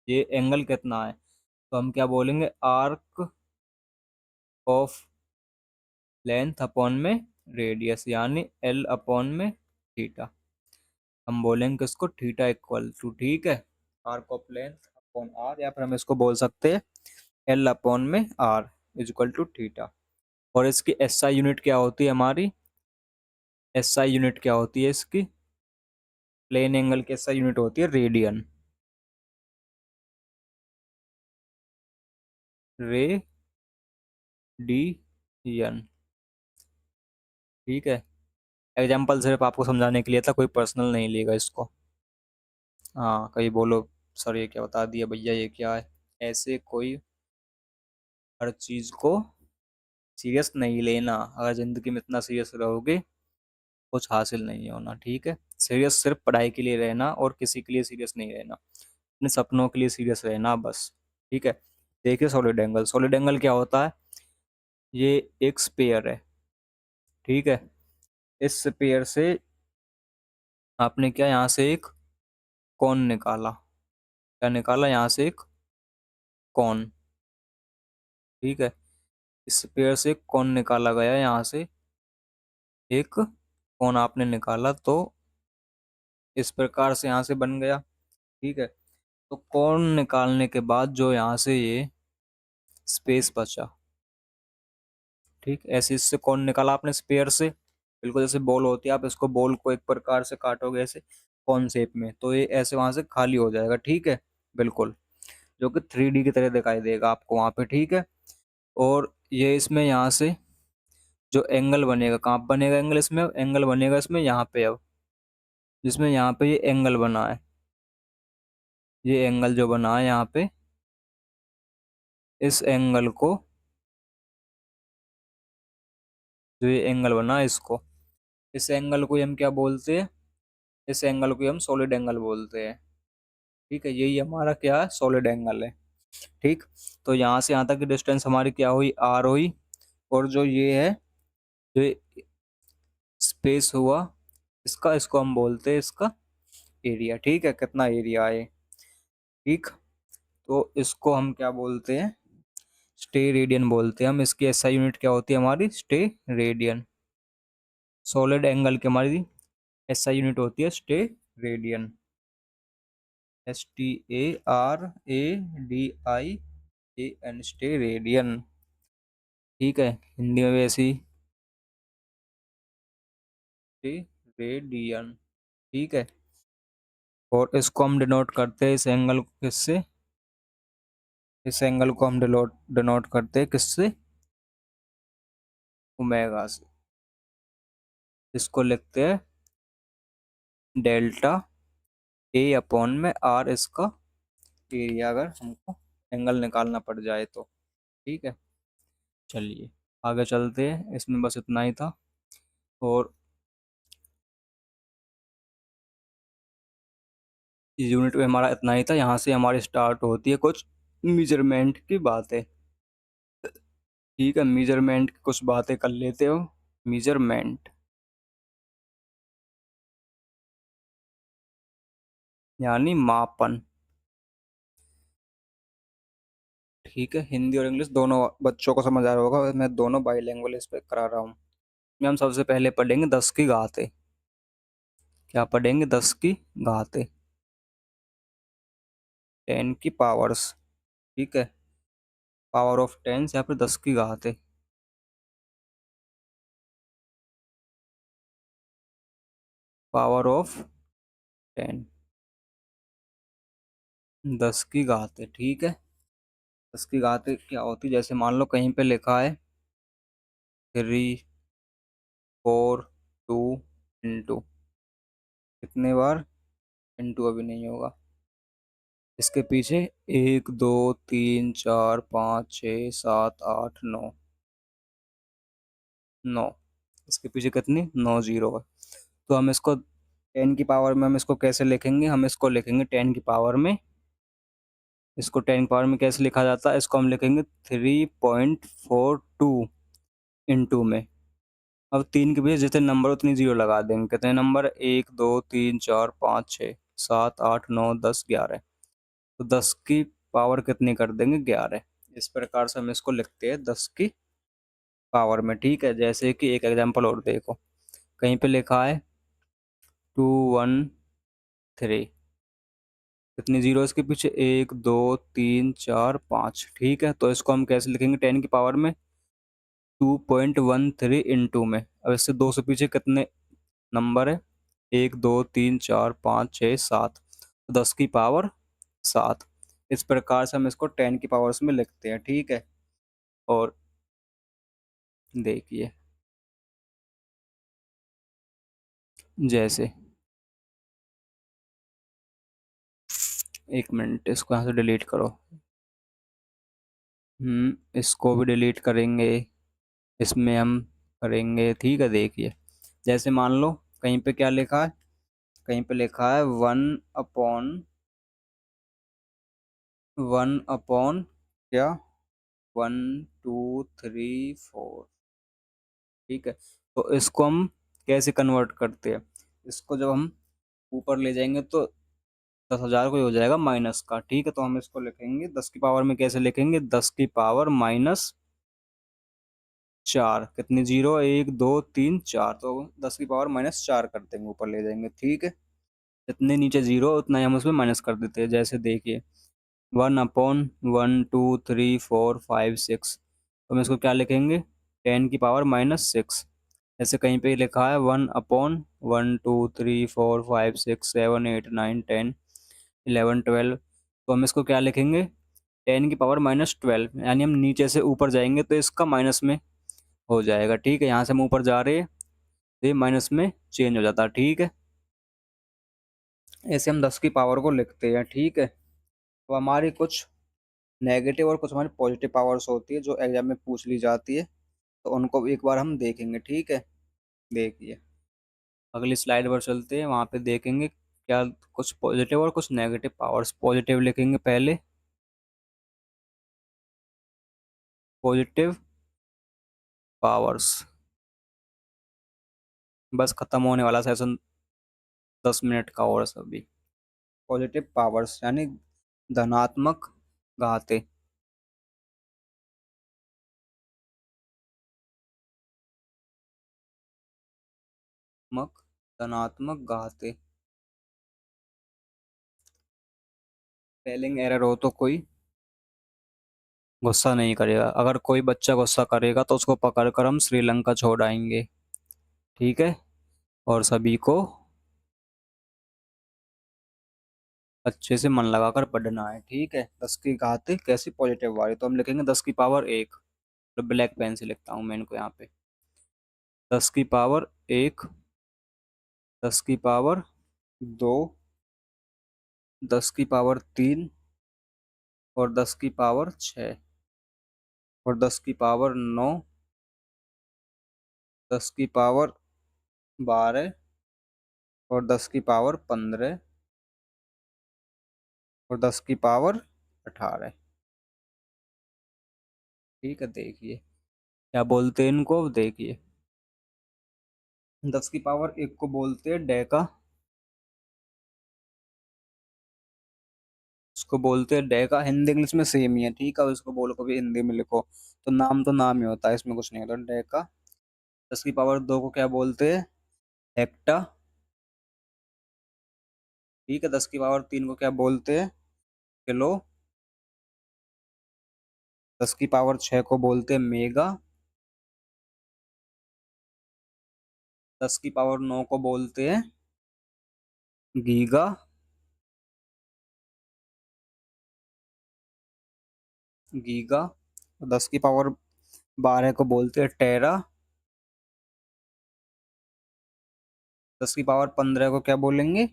ये एंगल कितना है, तो हम क्या बोलेंगे, आर्क ऑफ लेंथ अपॉन में रेडियस, यानी एल अपॉन में थीटा। हम बोलेंगे इसको थीटा इक्वल टू, ठीक है, arc of length upon R, या फिर हम इसको बोल सकते हैं एल अपॉन में R is equal to theta. और इसकी एस आई यूनिट क्या होती है हमारी, एस आई यूनिट क्या होती है इसकी, प्लेन एंगल की एस आई यूनिट होती है रेडियन। रेडियन, ठीक है। एग्जाम्पल सिर्फ आपको समझाने के लिए था, कोई पर्सनल नहीं लेगा इसको। हाँ, कहीं बोलो सर ये क्या बता दिया भैया, ये क्या है, ऐसे कोई हर चीज को सीरियस नहीं लेना। अगर जिंदगी में इतना सीरियस रहोगे, कुछ हासिल नहीं होना। ठीक है। सीरियस सिर्फ पढ़ाई के लिए रहना, और किसी के लिए सीरियस नहीं रहना, अपने सपनों के लिए सीरियस रहना, बस। ठीक है। देखिए सॉलिड एंगल क्या होता है, ये एक स्पेयर है, ठीक है। इस स्पेयर से आपने क्या यहाँ से एक कॉन निकाला, क्या निकाला यहाँ से एक कॉन, ठीक है। इस स्पेयर से एक कॉन निकाला गया, यहाँ से एक कॉन आपने निकाला, तो इस प्रकार से यहाँ से बन गया, ठीक है। तो कॉन निकालने के बाद जो यहाँ से ये स्पेस बचा, ठीक, ऐसे इससे कौन निकाला आपने स्पेयर से, बिल्कुल जैसे बॉल होती है, आप इसको बॉल को एक प्रकार से काटोगे ऐसे कौन शेप में, तो ये ऐसे वहां से खाली हो जाएगा, ठीक है, बिल्कुल, जो कि 3D की तरह दिखाई देगा आपको वहां पे, ठीक है। और ये इसमें यहाँ से जो एंगल बनेगा, कहाँ बनेगा एंगल, इसमें एंगल बनेगा इसमें यहाँ पे, अब जिसमें यहाँ पे ये एंगल बना है, ये एंगल जो बना है यहाँ पे, इस एंगल को, जो ये एंगल बना है इसको, इस एंगल को हम क्या बोलते हैं, इस एंगल को हम सॉलिड एंगल बोलते हैं, ठीक है। यही हमारा क्या है, सॉलिड एंगल है, ठीक। तो यहाँ से यहाँ तक की डिस्टेंस हमारी क्या हुई, आर हुई, और जो ये है, जो स्पेस हुआ इसका, इसको हम बोलते हैं इसका एरिया, ठीक है, कितना एरिया है, ठीक। तो इसको हम क्या बोलते हैं, स्टे रेडियन बोलते हैं हम, इसकी एसआई यूनिट क्या होती है हमारी, स्टे रेडियन। सॉलिड एंगल की हमारी एसआई यूनिट होती है stay radian, STARADIAN, stay radian, ठीक है, हिंदी में भी ऐसी रेडियन, ठीक है। और इसको हम डिनोट करते हैं, इस एंगल को किससे, इस एंगल को हम डिनोट डिनोट करते हैं किससे, ओमेगा से, इसको लिखते हैं डेल्टा ए अपॉन में आर, इसका एरिया, अगर हमको एंगल निकालना पड़ जाए तो, ठीक है। चलिए आगे चलते हैं, इसमें बस इतना ही था। और इस यूनिट में हमारा इतना ही था, यहाँ से हमारी स्टार्ट होती है कुछ मेजरमेंट की बातें, ठीक है। मेजरमेंट की कुछ बातें कर लेते हो, मेजरमेंट यानी मापन, ठीक है। हिंदी और इंग्लिश दोनों बच्चों को समझ आ रहा होगा, मैं दोनों बाईलैंग्वेज इस पे करा रहा हूँ। इसमें हम सबसे पहले पढ़ेंगे 10 की घातें, क्या पढ़ेंगे, 10 की घातें, 10 की पावर्स, ठीक है, पावर ऑफ 10 या फिर 10 की घातें, पावर ऑफ 10, 10 की घातें, ठीक है। 10 की घातें क्या होती है, जैसे मान लो कहीं पे लिखा है 3 4 2 कितने बार, इंटू अभी नहीं होगा, इसके पीछे 1 2 3 4 5 6 7 8 9, 9, इसके पीछे कितनी, 9 जीरो है। तो हम इसको 10 की पावर में हम इसको कैसे लिखेंगे, हम इसको लिखेंगे 10 की पावर में, इसको 10 की पावर में कैसे लिखा जाता है, इसको हम लिखेंगे 3.42 इंटू में। अब 3 के पीछे जितने नंबर उतनी जीरो लगा देंगे, कितने नंबर, 1 2 3 4 5 6 7 8 9 10 11, तो 10 की पावर कितनी कर देंगे, 11। इस प्रकार से हम इसको लिखते हैं 10 की पावर में, ठीक है। जैसे कि एक एग्जांपल और देखो, कहीं पे लिखा है 2 1 3, कितनी जीरो इसके पीछे, 1 2 3 4 5, ठीक है। तो इसको हम कैसे लिखेंगे 10 की पावर में, 2.13 इंटू में। अब इससे 2 से पीछे कितने नंबर है, 1 2 3 4 5 6 7, 10 की पावर 7। इस प्रकार से हम इसको 10 की पावर्स में लिखते हैं, ठीक है। और देखिए, जैसे, एक मिनट, इसको यहाँ से डिलीट करो, इसको भी डिलीट करेंगे, इसमें हम करेंगे, ठीक है। देखिए, जैसे मान लो कहीं पे क्या लिखा है, कहीं पे लिखा है 1/1/, क्या, 1 2 3 4। ठीक है, तो इसको हम कैसे कन्वर्ट करते हैं? इसको जब हम ऊपर ले जाएंगे तो 10,000 को ही हो जाएगा माइनस का। ठीक है, तो हम इसको लिखेंगे 10 की पावर में, कैसे लिखेंगे, 10 की पावर माइनस 4। कितनी जीरो, 1 2 3 4, तो 10 की पावर माइनस 4 कर देंगे, ऊपर ले जाएंगे। ठीक है, जितने नीचे जीरो उतना ही हम उसमें माइनस कर देते हैं। जैसे देखिए 1/1 2 3 4 5 6, तो हम इसको क्या लिखेंगे, 10 की पावर माइनस 6। जैसे कहीं पे लिखा है 1/1 2 3 4 5 6 7 8 9 10 11 12, तो हम इसको क्या लिखेंगे, 10 की पावर माइनस 12। यानी हम नीचे से ऊपर जाएंगे तो इसका माइनस में हो जाएगा। ठीक है, यहाँ से हम ऊपर जा रहे हैं तो ये माइनस में चेंज हो जाता है। ठीक है, ऐसे हम 10 की पावर को लिखते हैं। ठीक है, तो हमारी कुछ नेगेटिव और कुछ हमारी पॉजिटिव पावर्स होती है जो एग्जाम में पूछ ली जाती है, तो उनको भी एक बार हम देखेंगे। ठीक है, देखिए अगली स्लाइड पर चलते हैं, वहाँ पे देखेंगे क्या, कुछ पॉजिटिव और कुछ नेगेटिव पावर्स। पॉजिटिव लिखेंगे पहले, पॉजिटिव पावर्स। बस खत्म होने वाला सेशन, 10 मिनट का और सभी। पॉजिटिव पावर्स यानी धनात्मक घाते। मक धनात्मक घाते। स्पेलिंग एरर हो तो कोई गुस्सा नहीं करेगा, अगर कोई बच्चा गुस्सा करेगा तो उसको पकड़कर हम श्रीलंका छोड़ आएंगे। ठीक है, और सभी को अच्छे से मन लगाकर पढ़ना है। ठीक है, 10 की घात कैसी, पॉजिटिव वाली, तो हम लिखेंगे 10 की पावर 1। तो ब्लैक पेन से लिखता हूँ मैं इनको यहाँ पे, 10 की पावर 1, 10 की पावर 2, 10 की पावर 3, और 10 की पावर 6, और 10 की पावर 9, 10 की पावर 12, और 10 की पावर 15, और 10 की पावर 18। ठीक है, देखिए क्या बोलते हैं इनको, देखिए 10 की पावर 1 को बोलते हैं डेका, उसको बोलते हैं डेका। हिंदी इंग्लिश में सेम ही है। ठीक है, उसको बोलो कभी हिंदी में लिखो तो नाम तो नाम ही होता है, इसमें कुछ नहीं होता, डेका। 10 की पावर 2 को क्या बोलते हैं, हेक्टा। ठीक है, 10 की पावर 3 को क्या बोलते हैं, किलो। 10 की पावर 6 को बोलते हैं मेगा। 10 की पावर 9 को बोलते हैं गीगा। गीगा। 10 की पावर 12 को बोलते हैं टेरा। 10 की पावर 15 को क्या बोलेंगे,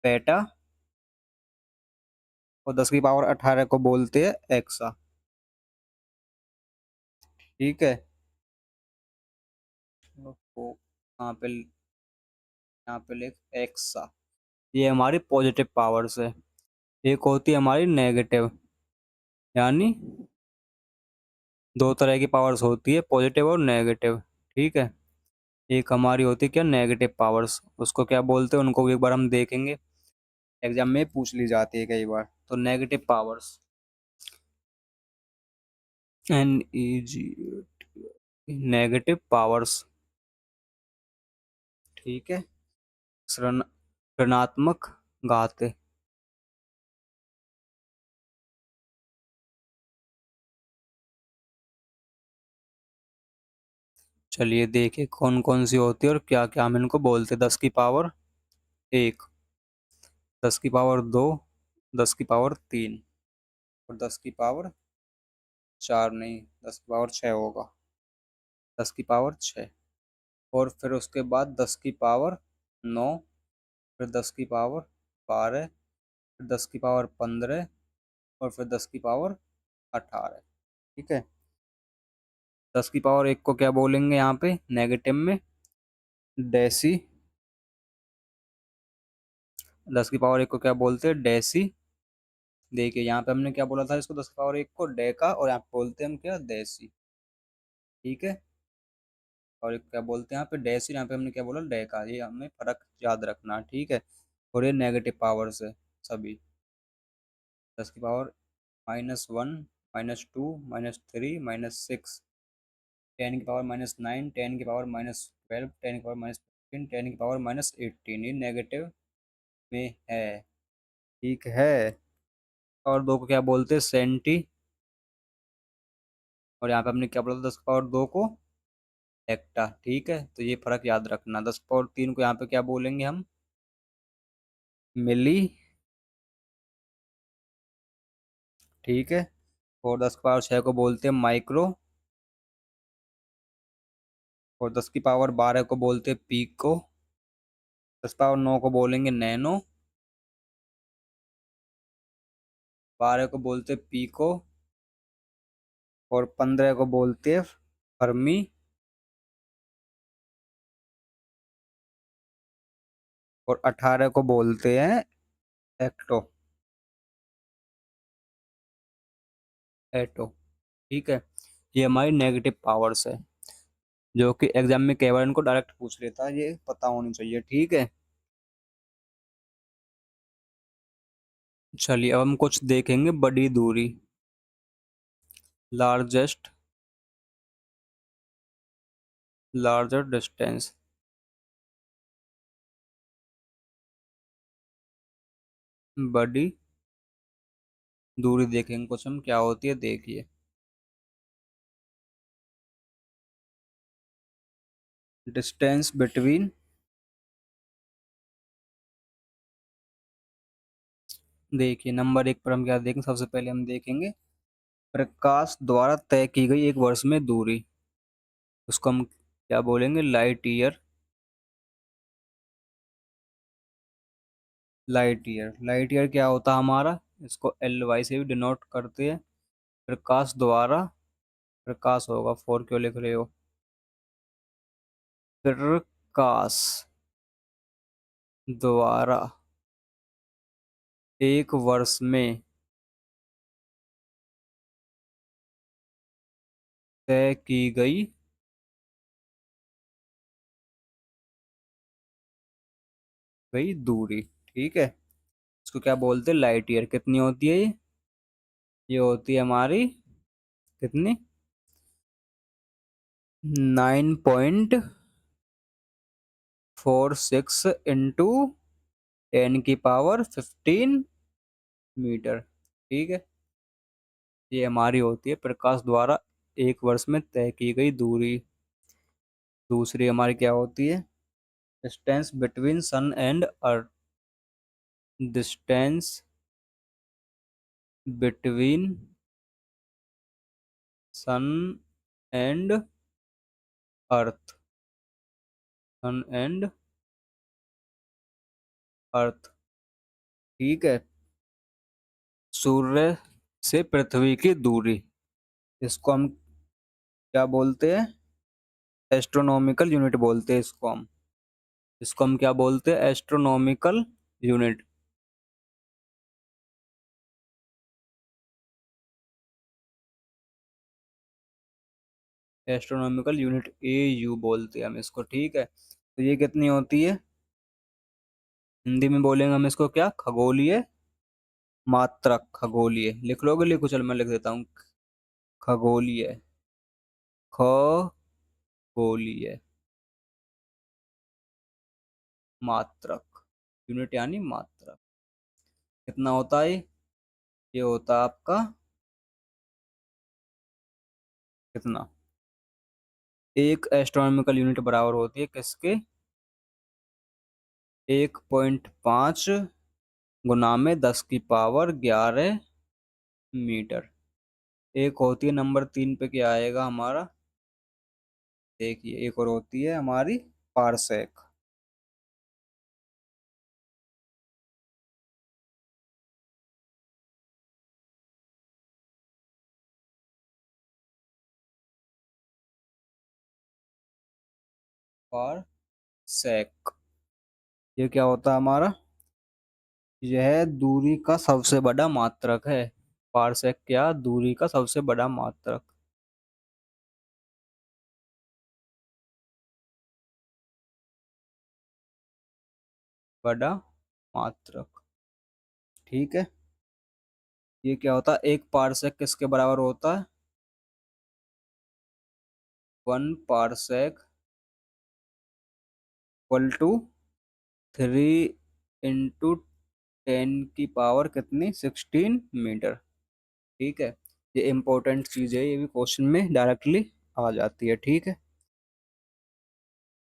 पेटा। और 10 की पावर 18 को बोलते हैं एक्सा। ठीक है, तो यहाँ पे लिख एक्सा। ये हमारी पॉजिटिव पावर्स है। एक होती है हमारी नेगेटिव, यानी दो तरह की पावर्स होती है, पॉजिटिव और नेगेटिव। ठीक है, एक हमारी होती है क्या, नेगेटिव पावर्स, उसको क्या बोलते हैं, उनको भी एक बार हम देखेंगे, एग्जाम में पूछ ली जाती है कई बार। तो negative powers, NEG, negative powers. ठीक है, ऋणात्मक घाते। चलिए देखिए कौन कौन सी होती है और क्या क्या हम इनको बोलते हैं। 10 की पावर 1, 10 की पावर 2, 10 की पावर 3, और 10 की पावर 4 नहीं, 10 की पावर 6 होगा, 10 की पावर 6। और फिर उसके बाद 10 की पावर 9, फिर 10 की पावर 12, फिर 10 की पावर 15, और फिर 10 की पावर 18। ठीक है, 10 की पावर 1 को क्या बोलेंगे यहाँ पे नेगेटिव में, डेसी। 10 की पावर 1 को क्या बोलते हैं, डेसी देखिए यहाँ पे हमने क्या बोला था, इसको 10 की पावर 1 को डेका, और यहाँ पे बोलते हैं हम क्या, देसी। ठीक है। और एक क्या बोलते हैं यहाँ पे, डेसी, यहाँ पे हमने क्या बोला, डेका। ये हमें फर्क याद रखना, ठीक है। और ये नेगेटिव पावर से सभी, 10 की पावर -1, -2, -3, -6, 10 की पावर -9, 10 की पावर -12, 10 की पावर -15, 10 की पावर -18, ये नेगेटिव में है। ठीक है। और दो को क्या बोलते हैं, सेंटी। और यहाँ पे हमने क्या बोला था, 10 की पावर 2 को हेक्टा। ठीक है, तो ये फर्क याद रखना। 10 की पावर 3 को यहाँ पे क्या बोलेंगे हम, मिली। ठीक है। और 10 की पावर 6 को बोलते हैं माइक्रो। और 10 की पावर 12 को बोलते हैं पीको। 10 की पावर 9 को बोलेंगे नैनो। 12 को बोलते हैं पीको। और 15 को बोलते हैं फर्मी। और 18 को बोलते हैं एक्टो, एटो। ठीक है। ये हमारी नेगेटिव पावर्स है, जो कि एग्जाम में कई बार इनको डायरेक्ट पूछ लेता है, ये पता होनी चाहिए। ठीक है। चलिए अब हम कुछ देखेंगे, बड़ी दूरी, लार्जेस्ट, लार्जर डिस्टेंस। बड़ी दूरी देखेंगे कुछ हम, क्या होती है, देखिए। डिस्टेंस बिटवीन, देखिए नंबर 1 पर हम क्या देखेंगे, सबसे पहले हम देखेंगे प्रकाश द्वारा तय की गई एक वर्ष में दूरी। उसको हम क्या बोलेंगे, light year. Light year, light year क्या होता है हमारा, इसको LY से भी डिनोट करते हैं। प्रकाश द्वारा, प्रकाश होगा, 4 क्यों लिख रहे हो, प्रकाश द्वारा एक वर्ष में तय की गई, गई दूरी। ठीक है। इसको क्या बोलते हैं, लाइट ईयर। कितनी होती है ये होती है हमारी, कितनी, 9.46 इंटू 10 की पावर 15 मीटर। ठीक है। ये हमारी होती है प्रकाश द्वारा एक वर्ष में तय की गई दूरी। दूसरी हमारी क्या होती है, distance between sun and earth. Distance between sun and earth, sun and earth. ठीक है। सूर्य से पृथ्वी की दूरी, इसको हम क्या बोलते हैं, एस्ट्रोनॉमिकल यूनिट बोलते हैं इसको हम। इसको हम क्या बोलते हैं, astronomical unit. Astronomical unit, AU बोलते हैं हम इसको। ठीक है। तो ये कितनी होती है, हिंदी में बोलेंगे हम इसको क्या, खगोलीय मात्रक। खगोलीय लिख लोगे, लिखो, चल मैं लिख देता हूँ, खगोलीय, खगोलीय मात्रक। यूनिट यानी मात्रक। कितना होता है ये होता है आपका, कितना, एक एस्ट्रोनॉमिकल यूनिट बराबर होती है किसके, 1.5 गुना में 10 की पावर 11 मीटर। एक होती है नंबर 3 पे, क्या आएगा हमारा, देखिए एक और होती है हमारी पारसेक। पारसेक, ये क्या होता है हमारा, यह दूरी का सबसे बड़ा मात्रक है। पारसेक क्या, दूरी का सबसे बड़ा मात्रक। बड़ा मात्रक। ठीक है। ये क्या होता है, एक पारसेक किसके बराबर होता है? 1 पारसेक इक्वल टू 3 × 10⁻⁻16 कितनी, 16 मीटर। ठीक है। ये इंपॉर्टेंट चीज है, ये भी क्वेश्चन में डायरेक्टली आ जाती है। ठीक है।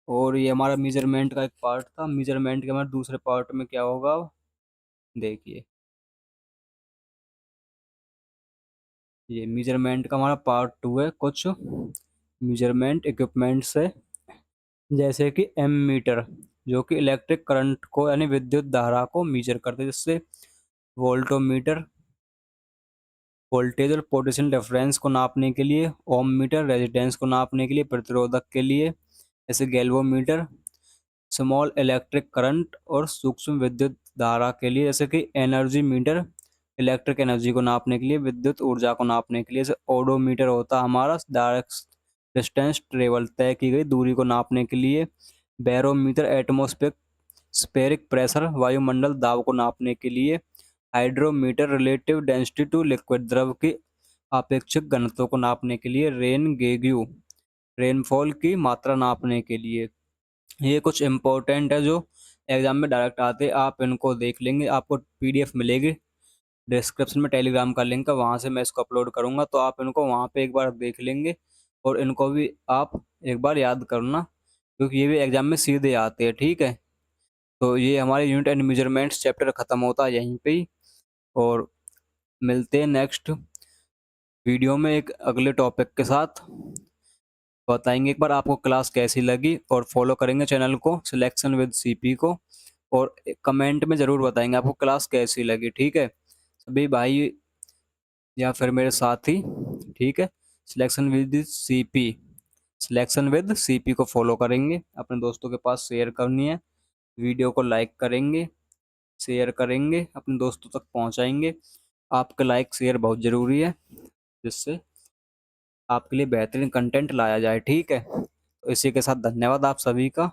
और ये हमारा मेजरमेंट का एक पार्ट था। मेजरमेंट के हमारे दूसरे पार्ट में क्या होगा, देखिए। ये मेजरमेंट का हमारा पार्ट 2 है। कुछ मेजरमेंट इक्विपमेंट्स है, जैसे कि एमीटर, जो कि इलेक्ट्रिक करंट को यानी विद्युत धारा को मीजर करते हैं, जिससे वोल्टोमीटर वोल्टेज और पोटेंशियल डिफरेंस को नापने के लिए, ओम मीटर रेजिस्टेंस को नापने के लिए, प्रतिरोधक के लिए जैसे गैल्वोमीटर, स्मॉल इलेक्ट्रिक करंट और सूक्ष्म विद्युत धारा के लिए जैसे कि एनर्जी मीटर, इलेक्ट्रिक एनर्जी को नापने के लिए, विद्युत ऊर्जा को नापने के लिए। जैसे ओडोमीटर होता है हमारा डायरेक्ट डिस्टेंस ट्रेवल, तय की गई दूरी को नापने के लिए। बैरोमीटर एटमॉस्फेरिक स्फेरिक प्रेशर, वायुमंडल दाब को नापने के लिए। Hydrometer relative density to liquid, द्रव की आपेक्षिक घनत्व को नापने के लिए। रेन गेग्यू, रेनफॉल की मात्रा नापने के लिए। ये कुछ इंपॉर्टेंट है जो एग्जाम में डायरेक्ट आते हैं, आप इनको देख लेंगे। आपको पीडीएफ मिलेगी, डिस्क्रिप्शन में टेलीग्राम का लिंक है, वहाँ से मैं इसको अपलोड करूँगा, तो आप इनको वहाँ पे एक बार देख लेंगे और इनको भी आप एक बार याद करना, क्योंकि ये भी एग्जाम में सीधे आते हैं। ठीक है। तो ये हमारे यूनिट एंड मेजरमेंट्स चैप्टर खत्म होता है यहीं पे ही, और मिलते हैं नेक्स्ट वीडियो में एक अगले टॉपिक के साथ। बताएंगे एक बार आपको क्लास कैसी लगी, और फॉलो करेंगे चैनल को सिलेक्शन विद सीपी को, और कमेंट में ज़रूर बताएंगे आपको क्लास कैसी लगी। ठीक है सभी भाई या फिर मेरे साथी। ठीक है। Selection with CP, selection with CP को फॉलो करेंगे, अपने दोस्तों के पास शेयर करनी है, वीडियो को लाइक करेंगे, शेयर करेंगे, अपने दोस्तों तक पहुंचाएंगे। आपका लाइक शेयर बहुत ज़रूरी है, जिससे आपके लिए बेहतरीन कंटेंट लाया जाए। ठीक है। तो इसी के साथ धन्यवाद आप सभी का।